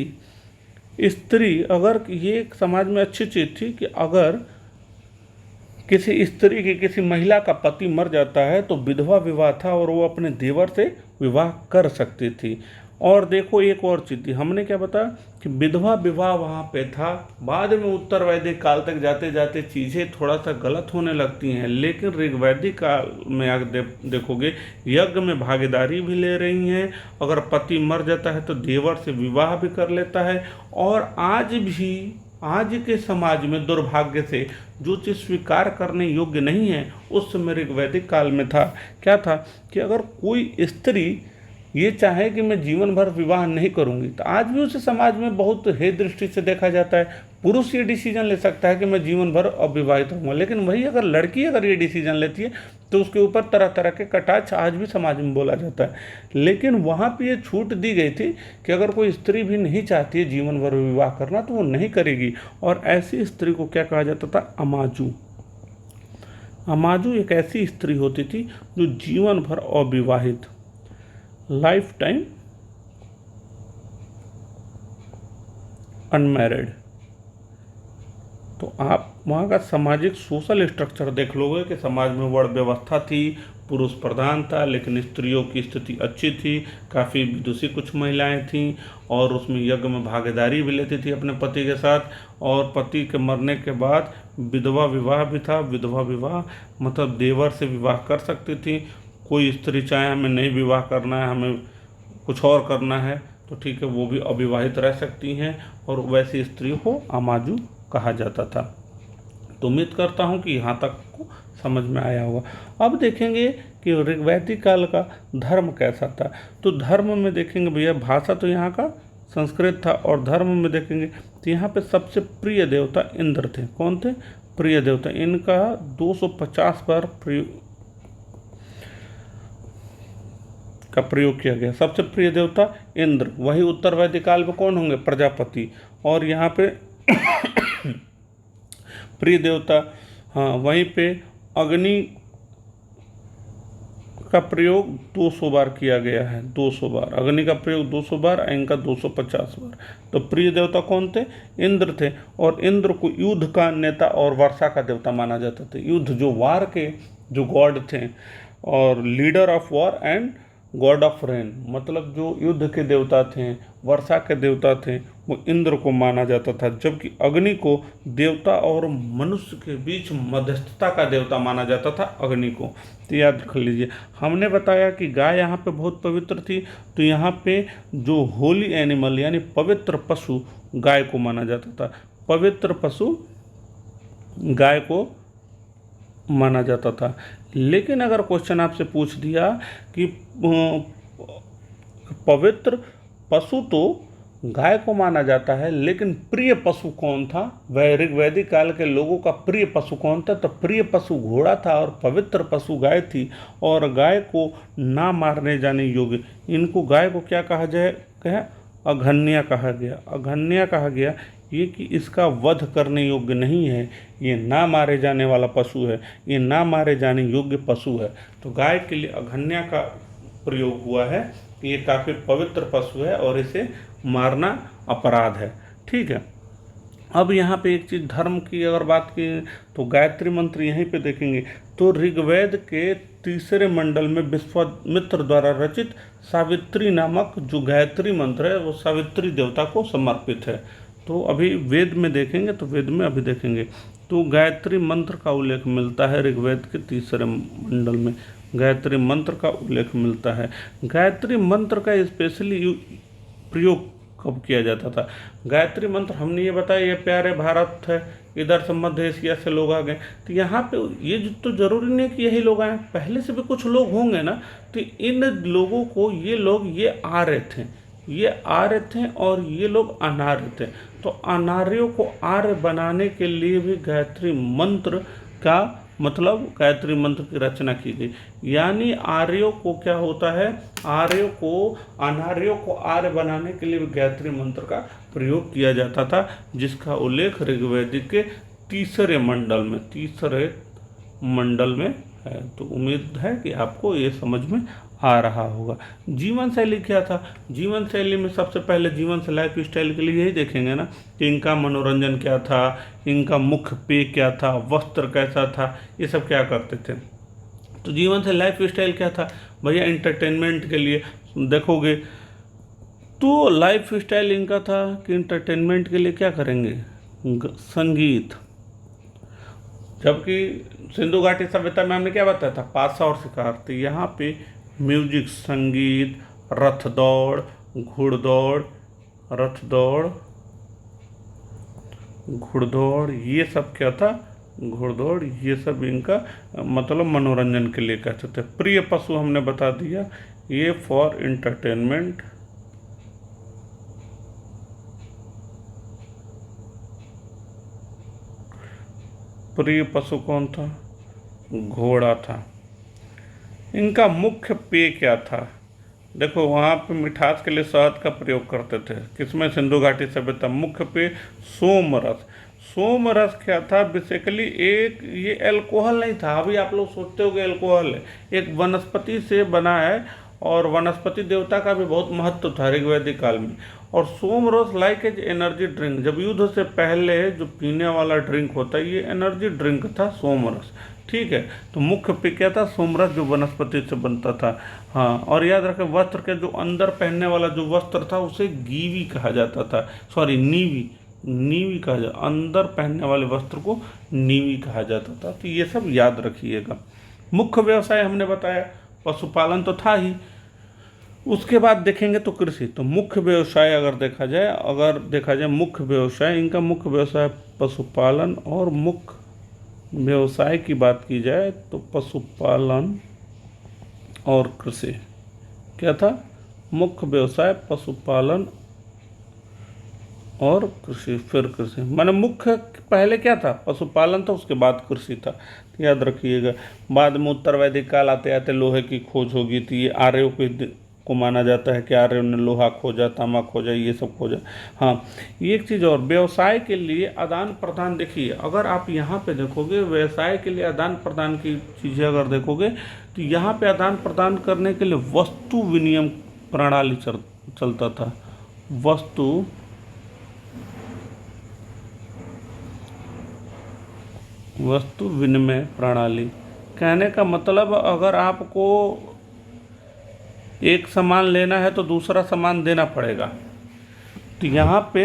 स्त्री, अगर ये एक समाज में अच्छी चीज़ थी कि अगर किसी स्त्री की, किसी महिला का पति मर जाता है तो विधवा विवाह था, और वो अपने देवर से विवाह कर सकती थी। और देखो, एक और चीज़ थी, हमने क्या बताया कि विधवा विवाह वहाँ पे था। बाद में उत्तर वैदिक काल तक जाते जाते चीज़ें थोड़ा सा गलत होने लगती हैं, लेकिन ऋग्वैदिक काल में अगर देखोगे, यज्ञ में भागीदारी भी ले रही हैं। अगर पति मर जाता है तो देवर से विवाह भी कर लेता है। और आज के समाज में दुर्भाग्य से जो चीज़ स्वीकार करने योग्य नहीं है, उस समय ऋग्वैदिक काल में था। क्या था कि अगर कोई स्त्री ये चाहे कि मैं जीवन भर विवाह नहीं करूंगी, तो आज भी उसे समाज में बहुत हे दृष्टि से देखा जाता है। पुरुष ये डिसीजन ले सकता है कि मैं जीवन भर अविवाहित रहूँगा, लेकिन वही अगर लड़की अगर ये डिसीजन लेती है तो उसके ऊपर तरह तरह के कटाक्ष आज भी समाज में बोला जाता है। लेकिन वहाँ पे ये छूट दी गई थी कि अगर कोई स्त्री भी नहीं चाहती है जीवन भर विवाह करना तो वो नहीं करेगी, और ऐसी स्त्री को क्या कहा जाता था? अमाजू। अमाजू एक ऐसी स्त्री होती थी जो जीवन भर अविवाहित, लाइफ टाइम अनमैरिड। तो आप वहाँ का सामाजिक सोशल स्ट्रक्चर देख लोगे कि समाज में वर्ण व्यवस्था थी, पुरुष प्रधान था, लेकिन स्त्रियों की स्थिति अच्छी थी, काफ़ी विदुषी कुछ महिलाएं थीं, और उसमें यज्ञ में भागीदारी भी लेती थी अपने पति के साथ, और पति के मरने के बाद विधवा विवाह भी था। विधवा विवाह मतलब देवर से विवाह कर सकती थी। कोई स्त्री चाहे हमें नहीं विवाह करना है, हमें कुछ और करना है, तो ठीक है, वो भी अविवाहित रह सकती हैं, और वैसी स्त्री को अमाजू कहा जाता था। तो उम्मीद करता हूँ कि यहाँ तक को समझ में आया होगा। अब देखेंगे कि ऋग्वैदिक काल का धर्म कैसा था। तो धर्म में देखेंगे भैया, भाषा तो यहाँ का संस्कृत था, और धर्म में देखेंगे तो यहाँ पे सबसे प्रिय देवता इंद्र थे। कौन थे? प्रिय देवता। इनका 250 बार प्रयोग किया गया। सबसे प्रिय देवता इंद्र। वही उत्तर वैदिक काल में कौन होंगे? प्रजापति। और यहाँ पे प्रिय देवता, हाँ, वहीं पे अग्नि का प्रयोग 200 बार किया गया है। 200 बार अग्नि का प्रयोग 200 बार, इनका 250 बार। तो प्रिय देवता कौन थे? इंद्र थे। और इंद्र को युद्ध का नेता और वर्षा का देवता माना जाता था। युद्ध, जो वार के जो गॉड थे, और leader of war and God of rain, मतलब जो युद्ध के देवता थे, वर्षा के देवता थे, वो इंद्र को माना जाता था। जबकि अग्नि को देवता और मनुष्य के बीच मध्यस्थता का देवता माना जाता था, अग्नि को। तो याद रख लीजिए, हमने बताया कि गाय यहाँ पे बहुत पवित्र थी, तो यहाँ पे जो होली एनिमल यानी पवित्र पशु गाय को माना जाता था। पवित्र पशु गाय को माना जाता था। लेकिन अगर क्वेश्चन आपसे पूछ दिया कि पवित्र पशु तो गाय को माना जाता है, लेकिन प्रिय पशु कौन था? ऋग्वैदिक काल के लोगों का प्रिय पशु कौन था? तो प्रिय पशु घोड़ा था, और पवित्र पशु गाय थी, और गाय को ना मारने जाने योग्य। इनको गाय को क्या कहा जाए? अघन्या कहा गया। अघन्या कहा गया ये कि इसका वध करने योग्य नहीं है, ये ना मारे जाने वाला पशु है, ये ना मारे जाने योग्य पशु है। तो गाय के लिए अघन्या का प्रयोग हुआ है कि ये काफ़ी पवित्र पशु है और इसे मारना अपराध है। ठीक है। अब यहाँ पे एक चीज़ धर्म की अगर बात की तो गायत्री मंत्र यहीं पे देखेंगे तो ऋग्वेद के तीसरे मंडल में विश्वामित्र द्वारा रचित सावित्री नामक जो गायत्री मंत्र है वो सावित्री देवता को समर्पित है। तो अभी वेद में देखेंगे तो वेद में अभी देखेंगे तो गायत्री मंत्र का उल्लेख मिलता है ऋग्वेद के तीसरे मंडल में। गायत्री मंत्र का उल्लेख मिलता है। गायत्री मंत्र का स्पेशली प्रयोग कब किया जाता था? गायत्री मंत्र हमने ये बताया ये प्यारे भारत है, इधर से मध्य एशिया से लोग आ गए, तो यहाँ पे ये तो जरूरी नहीं कि यही लोग आए, पहले से भी कुछ लोग होंगे ना। तो इन लोगों को ये आर्य थे, ये आर्य थे और ये लोग अनार्य थे। तो अनार्यों को आर्य बनाने के लिए भी गायत्री मंत्र का मतलब गायत्री मंत्र की रचना की गई। यानी आर्यों को क्या होता है, अनार्यों को आर्य बनाने के लिए गायत्री मंत्र का प्रयोग किया जाता था, जिसका उल्लेख ऋग्वेदिक के तीसरे मंडल में है। तो उम्मीद है कि आपको ये समझ में आ रहा होगा। जीवन शैली क्या था? जीवन शैली में सबसे पहले जीवन से लाइफ स्टाइल के लिए यही देखेंगे ना कि इनका मनोरंजन क्या था, इनका मुख्य पेय क्या था, वस्त्र कैसा था, ये सब क्या करते थे। तो जीवन से लाइफ स्टाइल क्या था भैया? एंटरटेनमेंट के लिए देखोगे तो लाइफ स्टाइल इनका था कि एंटरटेनमेंट के लिए क्या करेंगे? संगीत। जबकि सिंधु घाटी सभ्यता में हमने क्या बताया था? पासा और शिकार। तो यहाँ पे म्यूजिक, संगीत, रथ दौड़, घुड़दौड़, ये सब क्या था? घुड़दौड़, ये सब इनका मतलब मनोरंजन के लिए कहते थे। प्रिय पशु हमने बता दिया, ये फॉर प्रिय पशु कौन था? घोड़ा था। इनका मुख्य पेय क्या था? देखो वहाँ पे मिठास के लिए शहद का प्रयोग करते थे। किसमें? सिंधु घाटी सभ्यता। मुख्य पेय सोमरस। सोमरस क्या था? बेसिकली एक ये अल्कोहल नहीं था। अभी आप लोग सोचते हो कि अल्कोहल है, एक वनस्पति से बना है और वनस्पति देवता का भी बहुत महत्व था ऋग्वैदिक काल में। और सोमरस लाइक एज एनर्जी ड्रिंक, जब युद्ध से पहले जो पीने वाला ड्रिंक होता है ये एनर्जी ड्रिंक था सोमरस। ठीक है, तो मुख्य पेय क्या था? सोमरस, जो वनस्पति से बनता था। हाँ, और याद रखें वस्त्र के जो अंदर पहनने वाला जो वस्त्र था उसे गीवी कहा जाता था, सॉरी नीवी, नीवी कहा जाता, अंदर पहनने वाले वस्त्र को नीवी कहा जाता था। तो ये सब याद रखिएगा। मुख्य व्यवसाय हमने बताया, पशुपालन तो था ही। उसके बाद देखेंगे तो कृषि। तो मुख्य व्यवसाय अगर देखा जाए मुख्य व्यवसाय, इनका मुख्य व्यवसाय पशुपालन। और मुख्य व्यवसाय की बात की जाए तो पशुपालन और कृषि। क्या था? मुख्य व्यवसाय पशुपालन और कृषि, फिर कृषि। माने मुख्य पहले क्या था? पशुपालन था, उसके बाद कृषि था। तो याद रखिएगा। बाद में उत्तर वैदिक काल आते आते लोहे की खोज होगी थी। ये आर्यों को माना जाता है कि आर्यों ने लोहा खोजा, तांबा खोजा, ये सब खोजा। हाँ, एक चीज़ और, व्यवसाय के लिए आदान प्रदान। देखिए अगर आप यहाँ पे देखोगे व्यवसाय के लिए आदान प्रदान की चीज़ें अगर देखोगे तो यहाँ पे आदान प्रदान करने के लिए वस्तु विनिमय प्रणाली चलता था। वस्तु विनिमय प्रणाली कहने का मतलब, अगर आपको एक सामान लेना है तो दूसरा सामान देना पड़ेगा। तो यहाँ पे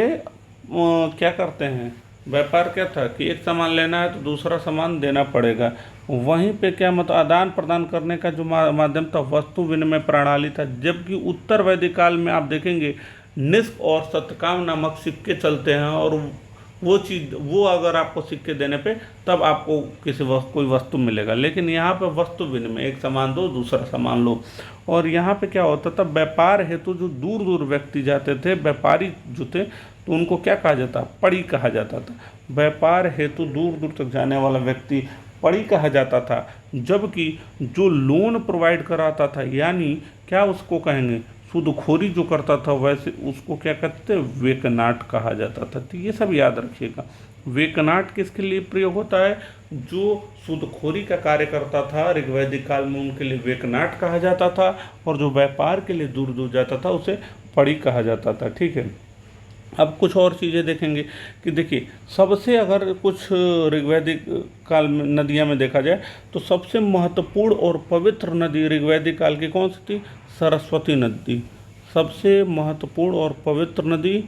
क्या करते हैं? व्यापार क्या था कि एक सामान लेना है तो दूसरा सामान देना पड़ेगा। वहीं पे क्या मतलब आदान प्रदान करने का जो माध्यम था वस्तु विनिमय प्रणाली था। जबकि उत्तर वैदिक काल में आप देखेंगे निष्क और सतकाम नामक सिक्के चलते हैं, और वो अगर आपको सिक्के देने पे तब आपको कोई वस्तु मिलेगा। लेकिन यहाँ पे वस्तु विनिमय, एक सामान दो दूसरा सामान लो। और यहाँ पे क्या होता था? व्यापार हेतु जो दूर दूर व्यक्ति जाते थे, व्यापारी जो थे, तो उनको क्या कहा जाता? पड़ी कहा जाता था। व्यापार हेतु दूर दूर तक जाने वाला व्यक्ति पड़ी कहा जाता था। जबकि जो लोन प्रोवाइड कराता था, यानी क्या उसको कहेंगे, सूदखोरी जो करता था, वैसे उसको क्या कहते थे? वेकनाट कहा जाता था। तो ये सब याद रखिएगा। वेकनाट किसके लिए प्रयोग होता है? जो सूदखोरी का कार्य करता था ऋग्वैदिक काल में उनके लिए वेकनाट कहा जाता था, और जो व्यापार के लिए दूर दूर जाता था उसे पड़ी कहा जाता था। ठीक है, अब कुछ और चीज़ें देखेंगे कि देखिए सबसे, अगर कुछ ऋग्वैदिक काल में नदियाँ में देखा जाए तो सबसे महत्वपूर्ण और पवित्र नदी ऋग्वैदिक काल की कौन सी थी? सरस्वती नदी। सबसे महत्वपूर्ण और पवित्र नदी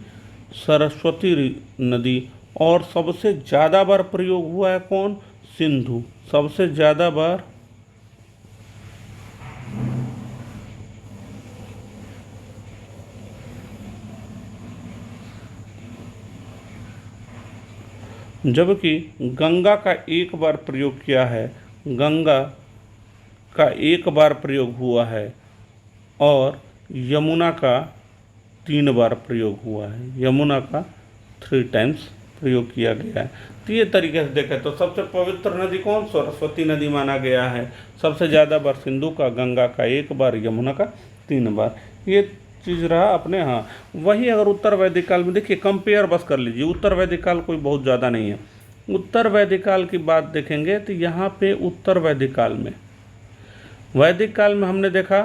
सरस्वती नदी। और सबसे ज़्यादा बार प्रयोग हुआ है कौन? सिंधु। सबसे ज़्यादा बार जबकि गंगा का एक बार प्रयोग किया है, गंगा का एक बार प्रयोग हुआ है, और यमुना का 3 बार प्रयोग हुआ है। यमुना का 3 टाइम्स प्रयोग किया गया है। तो ये तरीके से देखें तो सबसे पवित्र नदी कौन? सरस्वती नदी माना गया है। सबसे ज़्यादा बार सिंधु का, गंगा का 1 बार, यमुना का 3 बार। ये चीज़ रहा अपने। हाँ, वही अगर उत्तर वैदिक काल में देखिए, कंपेयर बस कर लीजिए। उत्तर वैदिक काल कोई बहुत ज़्यादा नहीं है। उत्तर वैदिक काल की बात देखेंगे तो यहाँ पे उत्तर वैदिक काल में हमने देखा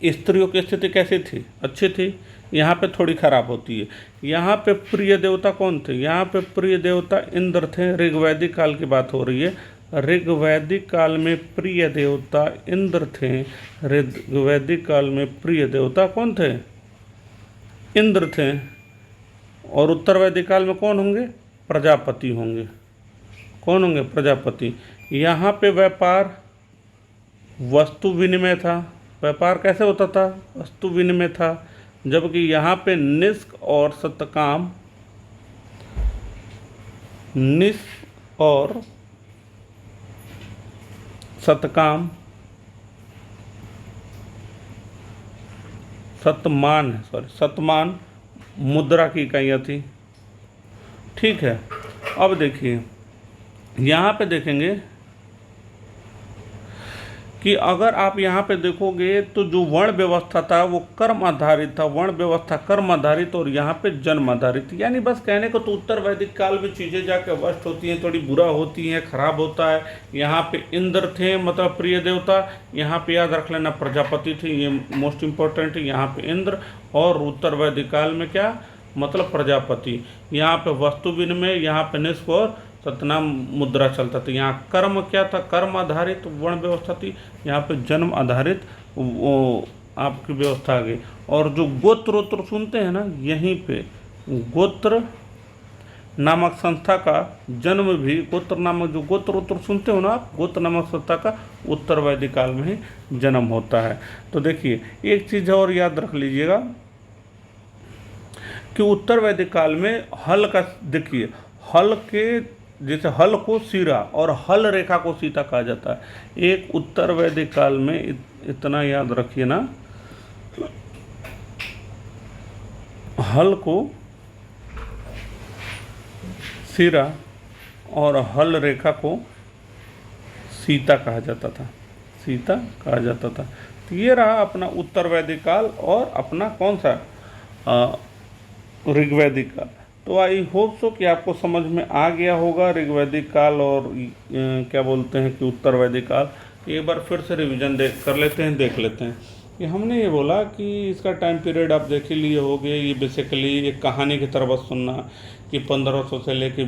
स्त्रियों की स्थिति कैसी थी? अच्छी थी। यहाँ पे थोड़ी खराब होती है। यहाँ पे प्रिय देवता कौन थे? यहाँ पे प्रिय देवता इंद्र थे। ऋग्वैदिक काल की बात हो रही है। ऋग्वैदिक काल में प्रिय देवता इंद्र थे। ऋग्वैदिक काल में प्रिय देवता कौन थे? इंद्र थे। और उत्तर वैदिक काल में कौन होंगे? प्रजापति होंगे। कौन होंगे? प्रजापति। यहाँ पे व्यापार वस्तु विनिमय था। व्यापार कैसे होता था? वस्तु विनिमय था। जबकि यहाँ पे निष्क और सतकाम, निष्क और सतकाम, सतमान मुद्रा की इकाइयाँ थी। ठीक है, अब देखिए यहाँ पे देखेंगे कि अगर आप यहाँ पे देखोगे तो जो वर्ण व्यवस्था था वो कर्म आधारित था, वर्ण व्यवस्था कर्म आधारित और यहाँ पे जन्म आधारित। यानी बस कहने को तो उत्तर वैदिक काल में चीज़ें जाके वस्ट होती हैं, थोड़ी बुरा होती हैं, खराब होता है। यहाँ पे इंद्र थे, मतलब प्रिय देवता। यहाँ पे याद रख लेना प्रजापति थे, ये मोस्ट इम्पोर्टेंट है। यहाँ पे इंद्र, और उत्तर वैदिक काल में क्या मतलब प्रजापति। यहाँ पे वस्तु विनिमय, यहाँ पे निष्क और सतनाम मुद्रा चलता था। यहाँ कर्म क्या था, कर्म आधारित वर्ण व्यवस्था थी। यहाँ पे जन्म आधारित वो आपकी व्यवस्था आ गई। और जो गोत्रोत्तर सुनते हैं ना, यहीं पे गोत्र नामक संस्था का जन्म भी, गोत्र नामक जो गोत्रोत्तर सुनते हो ना आप, गोत्र नामक संस्था का उत्तर वैदिक काल में ही जन्म होता है। तो देखिए एक चीज़ और याद रख लीजिएगा कि उत्तर वैदिक काल में हल का, देखिए हल के, जैसे हल को सिरा और हल रेखा को सीता कहा जाता है। एक उत्तर वैदिक काल में इतना याद रखिए ना, हल को सिरा और हल रेखा को सीता कहा जाता था, सीता कहा जाता था। तो ये रहा अपना उत्तर वैदिक काल और अपना कौन सा ऋग्वैदिक काल। तो आई होप सो कि आपको समझ में आ गया होगा ऋग्वैदिक काल और क्या बोलते हैं कि उत्तर वैदिक काल। एक बार फिर से रिवीजन कर लेते हैं, देख लेते हैं कि हमने ये बोला कि इसका टाइम पीरियड आप देख ही लिए होगे। ये बेसिकली एक कहानी की तरह बस सुनना कि 1500 से लेके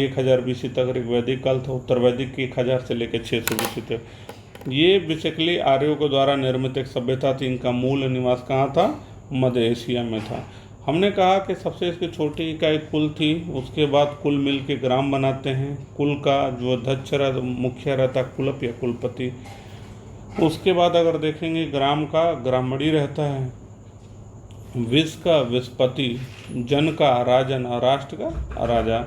1000 BC तक ऋग्वैदिक काल था, उत्तर वैदिक 1000 से लेके 600 BC तक। ये बेसिकली आर्यों के द्वारा निर्मित एक सभ्यता थी। इनका मूल निवास कहाँ था, मध्य एशिया में था। हमने कहा कि सबसे इसकी छोटी इकाई कुल थी, उसके बाद कुल मिल के ग्राम बनाते हैं। कुल का जो अध्यक्ष मुखिया रहता कुलप या कुलपति। उसके बाद अगर देखेंगे ग्राम का ग्रामणी रहता है, विष का विषपति, जन का राजन और राष्ट्र का राजा।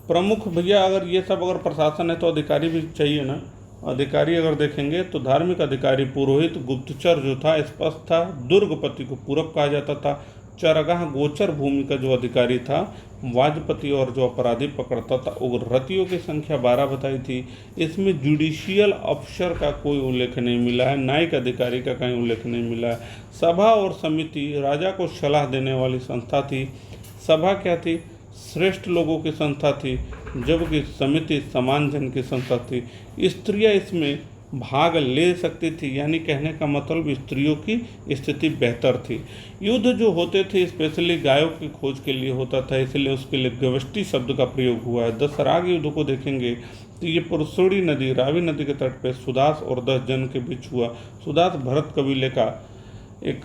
प्रमुख भैया अगर ये सब अगर प्रशासन है तो अधिकारी भी चाहिए ना। अधिकारी अगर देखेंगे तो धार्मिक अधिकारी पुरोहित, गुप्तचर जो था स्पष्ट था, दुर्गपति को पूरब कहा जाता था, चरगाह गोचर भूमि का जो अधिकारी था वाजपति, और जो अपराधी पकड़ता था उग्ररतियों की संख्या 12 बताई थी। इसमें जुडिशियल अफसर का कोई उल्लेख नहीं मिला है, न्यायिक अधिकारी का कहीं उल्लेख नहीं मिला है। सभा और समिति राजा को सलाह देने वाली संस्था थी। सभा क्या थी, श्रेष्ठ लोगों की संस्था थी, जबकि समिति समान जन की संस्था थी। स्त्रियां इसमें भाग ले सकती थी, यानी कहने का मतलब स्त्रियों की स्थिति बेहतर थी। युद्ध जो होते थे स्पेशली गायों की खोज के लिए होता था, इसलिए उसके लिए गवष्टि शब्द का प्रयोग हुआ है। दशराग युद्ध को देखेंगे तो ये पुरसोड़ी नदी, रावी नदी के तट पर सुदास और 10 जन के बीच हुआ। सुदास भरत कबीले का एक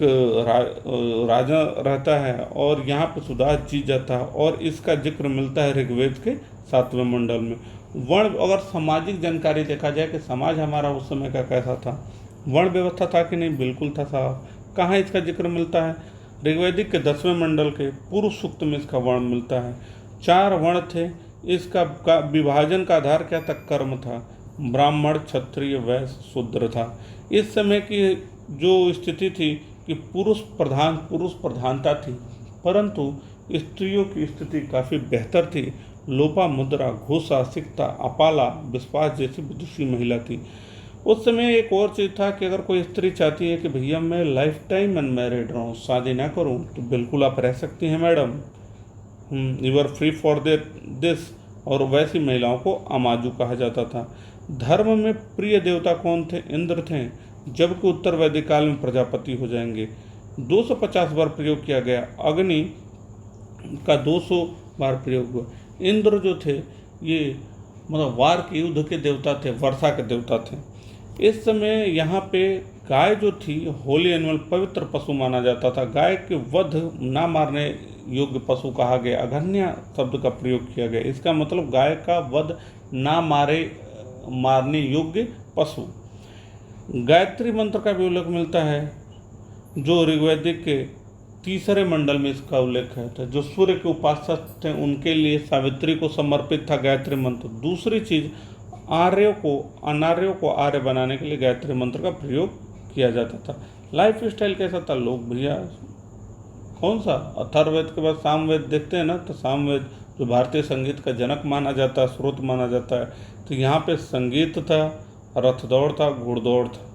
राजा रहता है और यहाँ पर सुदास जीत जाता है, और इसका जिक्र मिलता है ऋग्वेद के 7वें मंडल में। वर्ण, अगर सामाजिक जानकारी देखा जाए कि समाज हमारा उस समय का कैसा था, वर्ण व्यवस्था था कि नहीं, बिल्कुल था साहब। कहाँ इसका जिक्र मिलता है, ऋग्वैदिक के 10वें मंडल के पूर्व सूक्त में इसका वर्ण मिलता है। 4 वर्ण थे। इसका विभाजन का आधार क्या था, कर्म था। ब्राह्मण, क्षत्रिय, वैश्य, शूद्र था। इस समय की जो स्थिति थी कि पुरुष प्रधानता थी, परंतु स्त्रियों की स्थिति काफ़ी बेहतर थी। लोपा मुद्रा, घोषा, सिक्ता, अपाला, विश्वास जैसी विदुषी महिला थी। उस समय एक और चीज़ था कि अगर कोई स्त्री चाहती है कि भैया मैं लाइफ टाइम अनमैरिड रहूँ, शादी ना करूँ, तो बिल्कुल आप रह सकती हैं madam, you are free for this. और वैसी महिलाओं को अमाजू कहा जाता था। धर्म में प्रिय देवता कौन थे, इंद्र थे, जबकि उत्तर वैदिक काल में प्रजापति हो जाएंगे। 250 बार प्रयोग किया गया, अग्नि का 200 बार प्रयोग हुआ। इंद्र जो थे ये मतलब वार के, युद्ध के देवता थे, वर्षा के देवता थे। इस समय यहाँ पे गाय जो थी होली एनिमल, पवित्र पशु माना जाता था। गाय के वध ना मारने योग्य पशु कहा गया, अघन्य शब्द का प्रयोग किया गया। इसका मतलब गाय का वध ना मारने योग्य पशु। गायत्री मंत्र का भी उल्लेख मिलता है, जो ऋग्वैदिक के 3रे मंडल में इसका उल्लेख है। तो जो सूर्य के उपासक थे उनके लिए सावित्री को समर्पित था गायत्री मंत्र। दूसरी चीज, अनार्यों को आर्य बनाने के लिए गायत्री मंत्र का प्रयोग किया जाता था। लाइफ स्टाइल कैसा था, लोग भैया कौन सा, अथर्ववेद के बाद सामवेद देखते हैं ना, तो सामवेद जो भारतीय संगीत का जनक माना जाता है, स्रोत माना जाता है। तो यहाँ पे संगीत था, रथ दौड़ था, घुड़दौड़ था।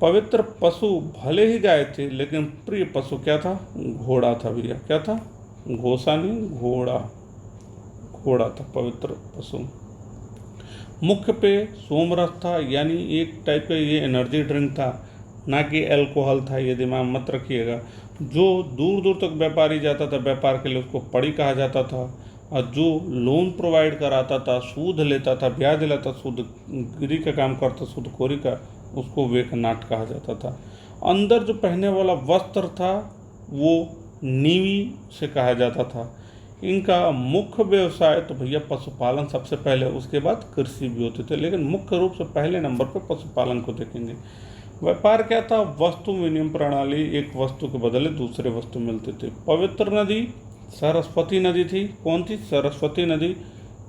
पवित्र पशु भले ही गाय थे, लेकिन प्रिय पशु क्या था? घोड़ा था भैया। क्या था? घोषा नहीं, घोड़ा। घोड़ा था पवित्र पशु। मुख्य पेय सोमरस था, यानी एक टाइप का ये एनर्जी ड्रिंक था, ना कि अल्कोहल था, ये दिमाग मत रखिएगा। जो दूर दूर तक व्यापारी जाता था व्यापार के लिए, उसको पड़ी कहा जाता था। और जो लोन प्रोवाइड कराता था, सूद लेता था, ब्याज लेता, सूदगिरी का काम करता, सूदखोरी का, उसको वेकनाट कहा जाता था। अंदर जो पहनने वाला वस्त्र था वो नीवी से कहा जाता था। इनका मुख्य व्यवसाय तो भैया पशुपालन सबसे पहले, उसके बाद कृषि भी होते थे, लेकिन मुख्य रूप से पहले नंबर पर पशुपालन को देखेंगे। व्यापार क्या था? वस्तु विनिमय प्रणाली, एक वस्तु के बदले दूसरे वस्तु मिलते थे। पवित्र नदी सरस्वती नदी थी। कौन थी? सरस्वती नदी,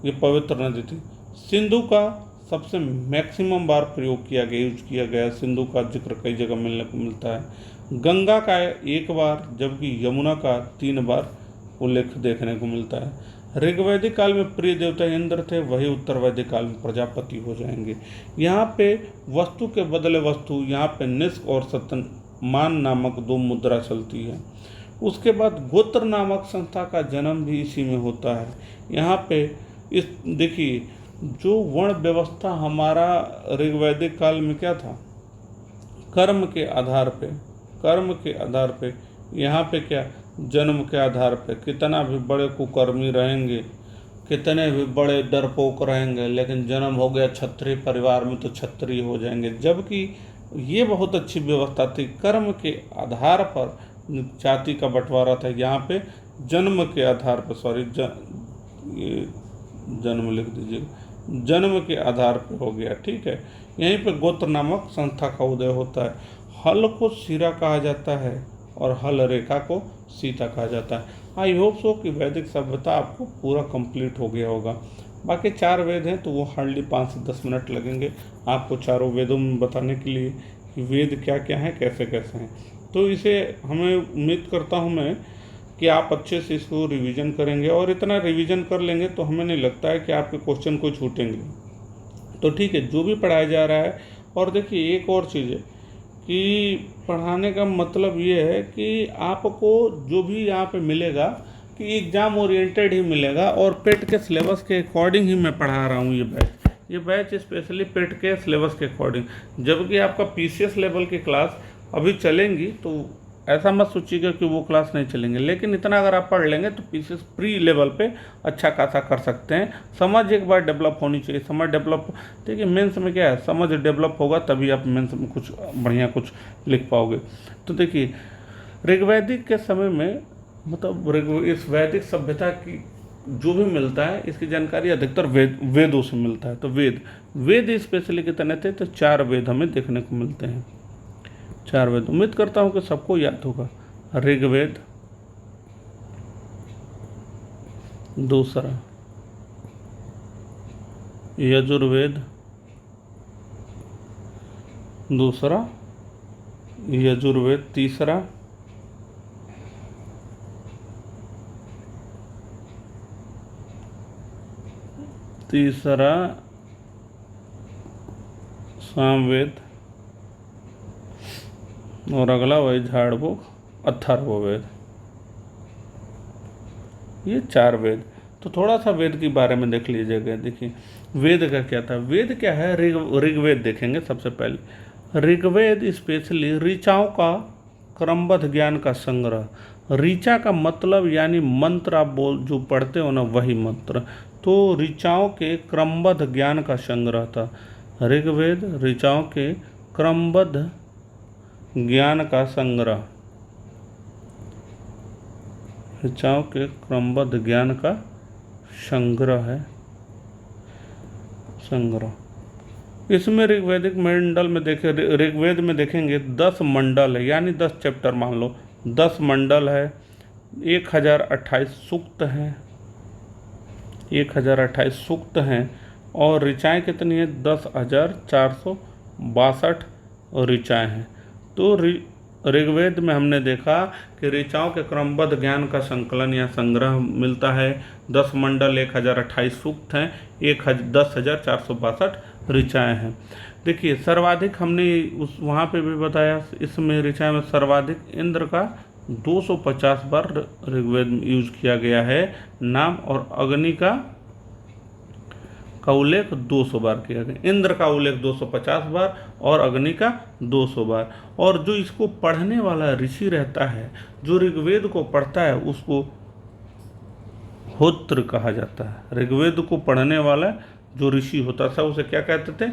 ये पवित्र नदी थी। सिंधु का सबसे मैक्सिमम बार प्रयोग किया गया, यूज किया गया। सिंधु का जिक्र कई जगह मिलने को मिलता है। गंगा का 1 बार, जबकि यमुना का 3 बार उल्लेख देखने को मिलता है। ऋग्वैदिक काल में प्रिय देवता इंद्र थे, वही उत्तर वैदिक काल में प्रजापति हो जाएंगे। यहाँ पे वस्तु के बदले वस्तु, यहाँ पे निष्क और सतमान नामक 2 मुद्रा चलती है। उसके बाद गोत्र नामक संस्था का जन्म भी इसी में होता है। यहाँ पे इस देखिए, जो वर्ण व्यवस्था हमारा ऋग्वैदिक काल में क्या था? कर्म के आधार पे, कर्म के आधार पे। यहाँ पे क्या? जन्म के आधार पे। कितना भी बड़े कुकर्मी रहेंगे, कितने भी बड़े डरपोक रहेंगे, लेकिन जन्म हो गया क्षत्रिय परिवार में तो क्षत्रिय हो जाएंगे। जबकि ये बहुत अच्छी व्यवस्था थी, कर्म के आधार पर जाति का बंटवारा था। यहाँ पे जन्म के आधार पर, ये जन्म लिख दीजिए, जन्म के आधार पर हो गया, ठीक है। यहीं पे गोत्र नामक संस्था का उदय होता है। हल को सिरा कहा जाता है और हल रेखा को सीता कहा जाता है। आई होप सो कि वैदिक सभ्यता आपको पूरा कंप्लीट हो गया होगा। बाकी 4 वेद हैं तो वो हार्डली 5 से 10 मिनट लगेंगे आपको चारों वेदों में बताने के लिए कि वेद क्या क्या हैं, कैसे कैसे हैं। तो इसे हमें उम्मीद करता हूँ मैं कि आप अच्छे से इसको रिवीजन करेंगे, और इतना रिवीजन कर लेंगे तो हमें नहीं लगता है कि आपके क्वेश्चन कोई छूटेंगे। तो ठीक है, जो भी पढ़ाया जा रहा है। और देखिए एक और चीज़ है कि पढ़ाने का मतलब ये है कि आपको जो भी यहाँ पे मिलेगा कि एग्ज़ाम ओरिएंटेड ही मिलेगा, और पेट के सिलेबस के अकॉर्डिंग ही मैं पढ़ा रहा हूँ ये बैच स्पेशली पेट के सिलेबस के अकॉर्डिंग। जबकि आपका पीसीएस लेवल की क्लास अभी चलेंगी, तो ऐसा मत सोचिएगा कि वो क्लास नहीं चलेंगे, लेकिन इतना अगर आप पढ़ लेंगे तो पीसीएस प्री लेवल पे अच्छा खासा कर सकते हैं। समझ एक बार डेवलप होनी चाहिए, समझ डेवलप। देखिए मेंस में क्या है, समझ डेवलप होगा तभी आप मेंस में कुछ बढ़िया कुछ लिख पाओगे। तो देखिए ऋग्वैदिक के समय में, मतलब इस वैदिक सभ्यता की जो भी मिलता है, इसकी जानकारी अधिकतर वेदों से मिलता है। तो वेद स्पेशली कितने थे? तो 4 वेद हमें देखने को मिलते हैं। 4 वेद उम्मीद करता हूँ कि सबको याद होगा। ऋग्वेद, दूसरा यजुर्वेद, दूसरा यजुर्वेद, तीसरा सामवेद, और अगला वही झाड़फूक, अथर्ववेद। ये 4 वेद। तो थोड़ा सा वेद के बारे में देख लीजिएगा। देखिए वेद का क्या था। वेद क्या है? ऋग्वेद देखेंगे सबसे पहले। ऋग्वेद स्पेशली ऋचाओं का क्रमबद्ध ज्ञान का संग्रह। ऋचा का मतलब यानी मंत्र, आप जो पढ़ते हो ना वही मंत्र। तो ऋचाओं के क्रमबद्ध ज्ञान का संग्रह था ऋग्वेद। ऋचाओं के क्रमबद्ध ज्ञान का संग्रह, ऋचाओं के क्रमबद्ध ज्ञान का संग्रह है, संग्रह। इसमें ऋग्वैदिक मंडल में देखें, ऋग्वेद में देखेंगे 10 मंडल है, यानी 10 चैप्टर मान लो, 10 मंडल है, 1028 सूक्त हैं, 1028 सूक्त हैं। और ऋचाएँ कितनी है? 10,462 ऋचाएँ हैं। तो ऋग्वेद में हमने देखा कि ऋचाओं के क्रमबद्ध ज्ञान का संकलन या संग्रह मिलता है। 10 मंडल 1028 सूक्त हैं, 10,462 ऋचाएँ हैं। देखिए सर्वाधिक हमने उस वहाँ पे भी बताया, इसमें ऋचाएँ में सर्वाधिक इंद्र का 250 बार ऋग्वेद में यूज किया गया है नाम, और अग्नि का उल्लेख 200 बार किया गया। इंद्र का उल्लेख 250 बार और अग्नि का 200 बार। और जो इसको पढ़ने वाला ऋषि रहता है, जो ऋग्वेद को पढ़ता है, उसको होत्र कहा जाता है। ऋग्वेद को पढ़ने वाला जो ऋषि होता था उसे क्या कहते थे,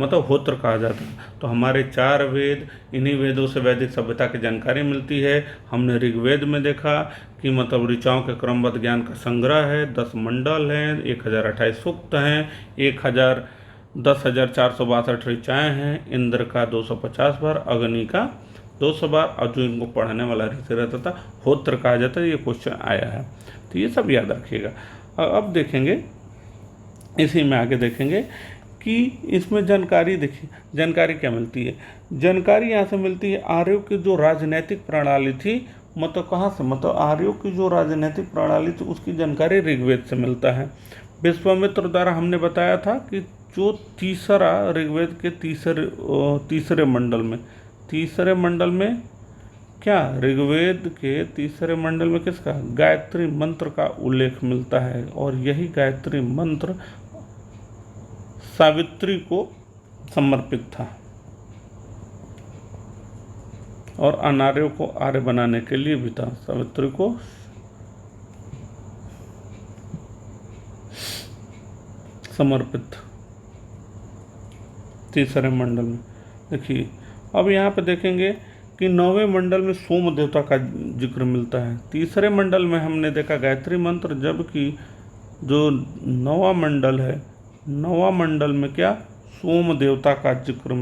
मतलब होत्र कहा जाता है। तो हमारे 4 वेद, इन्हीं वेदों से वैदिक सभ्यता की जानकारी मिलती है। हमने ऋग्वेद में देखा कि मतलब ऋचाओं के क्रमबद्ध ज्ञान का संग्रह है, 10 मंडल हैं, 1028 सूक्त हैं, 10,462 ऋचाएँ हैं, इंद्र का 250 बार, अग्नि का 200 बार, और जो इनको पढ़ने वाला ऋषि रहता था होत्र कहा जाता है। ये क्वेश्चन आया है, तो ये सब याद रखिएगा। अब देखेंगे, इसी में आगे देखेंगे कि इसमें जानकारी, देखिए जानकारी क्या मिलती है। जानकारी यहाँ से मिलती है आर्यों की जो राजनीतिक प्रणाली थी, मतलब कहाँ से, मतलब आर्यों की जो राजनीतिक प्रणाली थी उसकी जानकारी ऋग्वेद से मिलता है। विश्वामित्र द्वारा हमने बताया था कि जो तीसरा ऋग्वेद के तीसरे मंडल में क्या, ऋग्वेद के तीसरे मंडल में किसका, गायत्री मंत्र का उल्लेख मिलता है। और यही गायत्री मंत्र सावित्री को समर्पित था और अनार्यों को आर्य बनाने के लिए भी था। सावित्री को समर्पित तीसरे मंडल में। देखिए अब यहाँ पे देखेंगे कि 9वें मंडल में सोम देवता का जिक्र मिलता है। तीसरे मंडल में हमने देखा गायत्री मंत्र, जबकि जो 9वां मंडल है, 9वां मंडल में क्या, सोम देवता का जिक्र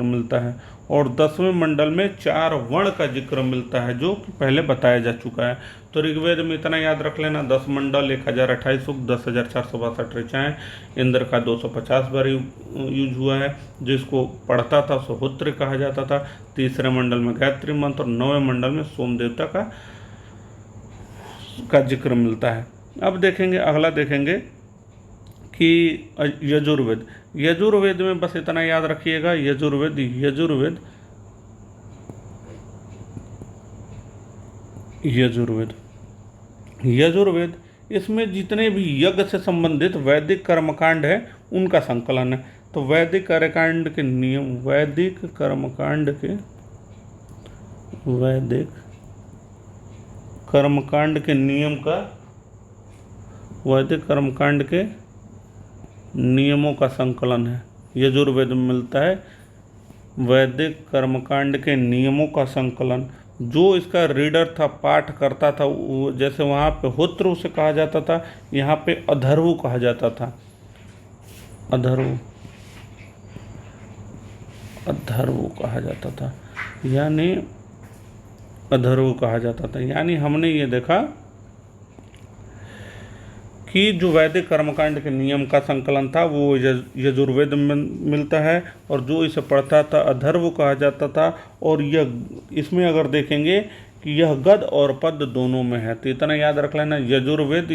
मिलता है। और 10वें मंडल में 4 वर्ण का जिक्र मिलता है, जो कि पहले बताया जा चुका है। तो ऋग्वेद में इतना याद रख लेना, 10 मंडल 1028 सूक्त, 10,462 ऋचाएँ, इंद्र का 250 बार यूज हुआ है। जिसको पढ़ता था सो होत्र कहा जाता था। तीसरे मंडल में गायत्री मंत्र, और 9वें मंडल में सोम देवता का जिक्र मिलता है। अब देखेंगे, अगला देखेंगे कि यजुर्वेद में बस इतना याद रखिएगा, यजुर्वेद इसमें जितने भी यज्ञ से संबंधित वैदिक कर्मकांड है उनका संकलन है। तो वैदिक कर्मकांड के नियमों का संकलन है। यजुर्वेद में मिलता है वैदिक कर्मकांड के नियमों का संकलन। जो इसका रीडर था, पाठ करता था, वो जैसे वहाँ पे होत्र उसे कहा जाता था, यहाँ पे अधर्व कहा जाता था। अधर्व कहा जाता था। यानी हमने ये देखा कि जो वैदिक कर्मकांड के नियम का संकलन था वो यजुर्वेद में मिलता है, और जो इसे पढ़ता था अधर्व कहा जाता था। और यह इसमें अगर देखेंगे कि यह गद और पद दोनों में है, तो इतना याद रख लेना, यजुर्वेद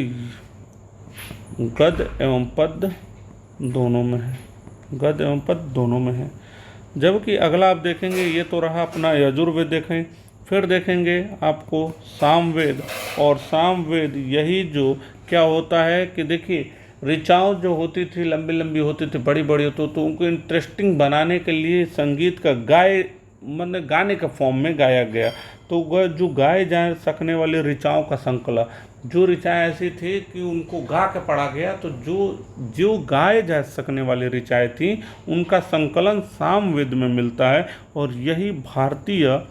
गद एवं पद दोनों में है। जबकि अगला आप देखेंगे, ये तो रहा अपना यजुर्वेद, देखें फिर देखेंगे आपको सामवेद। और सामवेद यही जो क्या होता है कि देखिए ऋचाएँ जो होती थी लंबी लंबी होती थी, बड़ी बड़ी होती, तो उनको इंटरेस्टिंग बनाने के लिए संगीत का मतलब गाने के फॉर्म में गाया गया। तो जो गाए जा सकने वाली ऋचाओं का संकलन, जो ऋचाएँ ऐसी थी कि उनको गा के पढ़ा गया, तो जो गाए जा सकने वाली ऋचाएँ थी उनका संकलन सामवेद में मिलता है। और यही भारतीय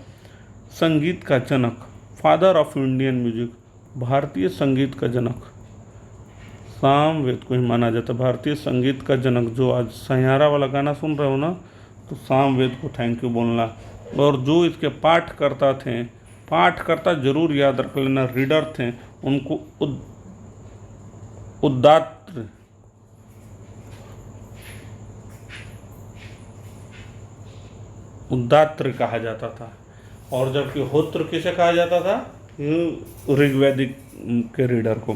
संगीत का जनक, फादर ऑफ इंडियन म्यूजिक, भारतीय संगीत का जनक सामवेद को ही माना जाता है। भारतीय संगीत का जनक, जो आज सैयारा वाला गाना सुन रहे हो ना, तो सामवेद को थैंक यू बोलना। और जो इसके पाठकर्ता जरूर याद रख लेना, रीडर थे, उनको उद्दात्र कहा जाता था, और जबकि होत्र किसे कहा जाता था, ऋग्वैदिक के रीडर को।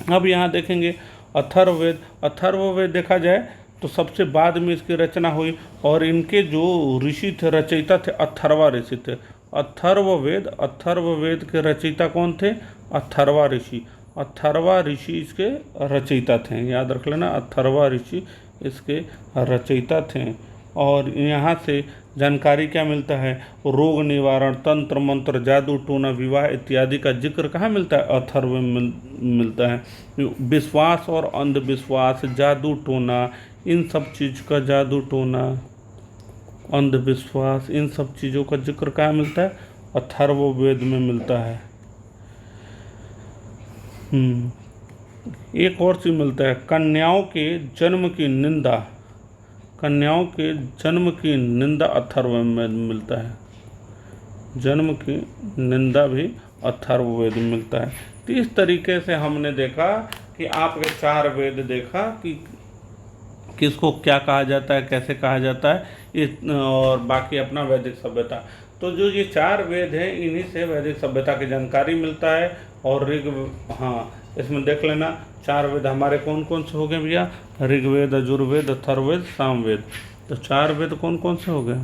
अब यहाँ देखेंगे अथर्ववेद। अथर्ववेद देखा जाए तो सबसे बाद में इसकी रचना हुई, और इनके जो ऋषि थे, रचयिता थे, अथर्वा ऋषि थे। अथर्ववेद के रचयिता कौन थे? अथर्वा ऋषि। अथर्वा ऋषि इसके रचयिता थे, याद रख लेना, अथर्वा ऋषि इसके रचयिता थे। और यहाँ से जानकारी क्या मिलता है? रोग निवारण, तंत्र मंत्र, जादू टोना, विवाह इत्यादि का जिक्र कहाँ मिलता है? अथर्व में मिलता है। विश्वास और अंधविश्वास, जादू टोना, इन सब चीज़ का, जादू टोना, अंधविश्वास, इन सब चीज़ों का जिक्र कहाँ मिलता है? अथर्ववेद में मिलता है। एक और चीज़ मिलता है, कन्याओं के जन्म की निंदा। कन्याओं के जन्म की निंदा अथर्व में मिलता है। जन्म की निंदा भी अथर्ववेद में मिलता है। तो इस तरीके से हमने देखा कि आपके 4 वेद देखा कि किसको क्या कहा जाता है, कैसे कहा जाता है, और बाकी अपना वैदिक सभ्यता। तो जो ये 4 वेद हैं, इन्हीं से वैदिक सभ्यता की जानकारी मिलता है। और इसमें देख लेना 4 वेद हमारे कौन कौन से हो गए भैया? ऋग्वेद, यजुर्वेद, अथर्ववेद, सामवेद। तो 4 वेद कौन कौन से हो गए?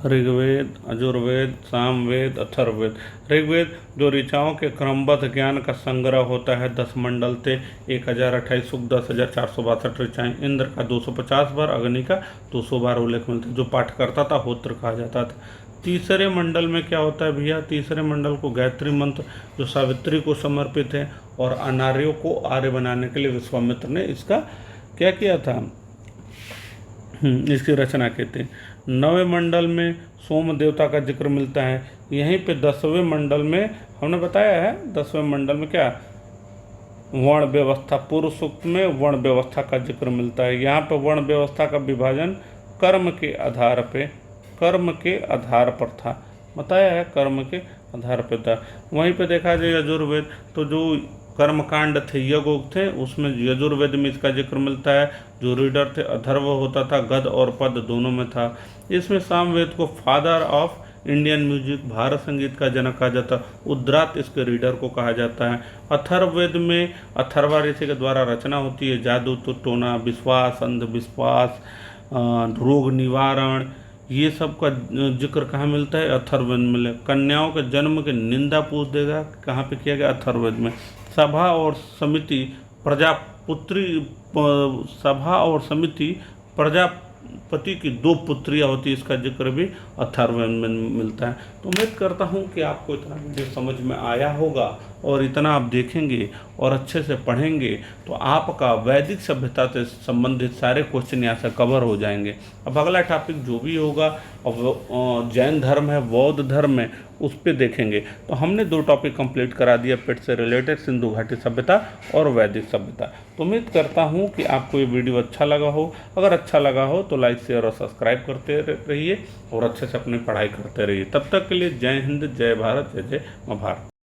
ऋग्वेद, यजुर्वेद, सामवेद, अथर्ववेद। ऋग्वेद जो ऋचाओं के क्रमबद्ध ज्ञान का संग्रह होता है, 10 मंडल थे, 1028 सूक्त, 10,462 ऋचाएँ, इंद्र का 250 बार, अग्नि का 200 बार उल्लेख मिलता है। जो पाठ करता था होत्र कहा जाता था। तीसरे मंडल में क्या होता है भैया? तीसरे मंडल को गायत्री मंत्र, जो सावित्री को समर्पित है, और अनार्यों को आर्य बनाने के लिए विश्वामित्र ने इसका क्या किया था? इसकी रचना की थी। 9वें मंडल में सोम देवता का जिक्र मिलता है। यहीं पे 10वें मंडल में हमने बताया है, 10वें मंडल में क्या? वर्ण व्यवस्था, पूर्व सूक्त में वर्ण व्यवस्था का जिक्र मिलता है। यहाँ पे वर्ण व्यवस्था का विभाजन कर्म के आधार पर था, बताया है, कर्म के आधार पर था। वहीं पे देखा जाए यजुर्वेद, तो जो कर्मकांड थे, यज्ञ थे, उसमें यजुर्वेद में इसका जिक्र मिलता है। जो रीडर थे अथर्व होता था, गद और पद दोनों में था। इसमें सामवेद को father of Indian music, Bharat संगीत का जनक कहा जाता है। उद्रात इसके रीडर को कहा जाता है। अथर्ववेद में अथर्वा ऋषि के द्वारा रचना होती है। जादू टोना, विश्वास, अंधविश्वास, रोग निवारण, ये सब का जिक्र कहाँ मिलता है? अथर्ववेद में मिले। कन्याओं के जन्म के निंदा पूछ देगा, कहाँ पे किया गया? अथर्ववेद में। सभा और समिति प्रजापति की 2 पुत्रियां होती, इसका जिक्र भी अथर्ववेद में मिलता है। तो उम्मीद करता हूँ कि आपको इतना वीडियो समझ में आया होगा, और इतना आप देखेंगे और अच्छे से पढ़ेंगे तो आपका वैदिक सभ्यता से संबंधित सारे क्वेश्चन यहाँ से कवर हो जाएंगे। अब अगला टॉपिक जो भी होगा, अब जैन धर्म है, बौद्ध धर्म है, उस पर देखेंगे। तो हमने 2 टॉपिक कंप्लीट करा दिया, पेट से रिलेटेड, सिंधु घाटी सभ्यता और वैदिक सभ्यता। तो उम्मीद करता हूँ कि आपको ये वीडियो अच्छा लगा हो। अगर अच्छा लगा हो तो लाइक, शेयर और सब्सक्राइब करते रहिए, और अच्छे से अपनी पढ़ाई करते रहिए। तब तक के लिए जय हिंद, जय भारत, जय जय भारत।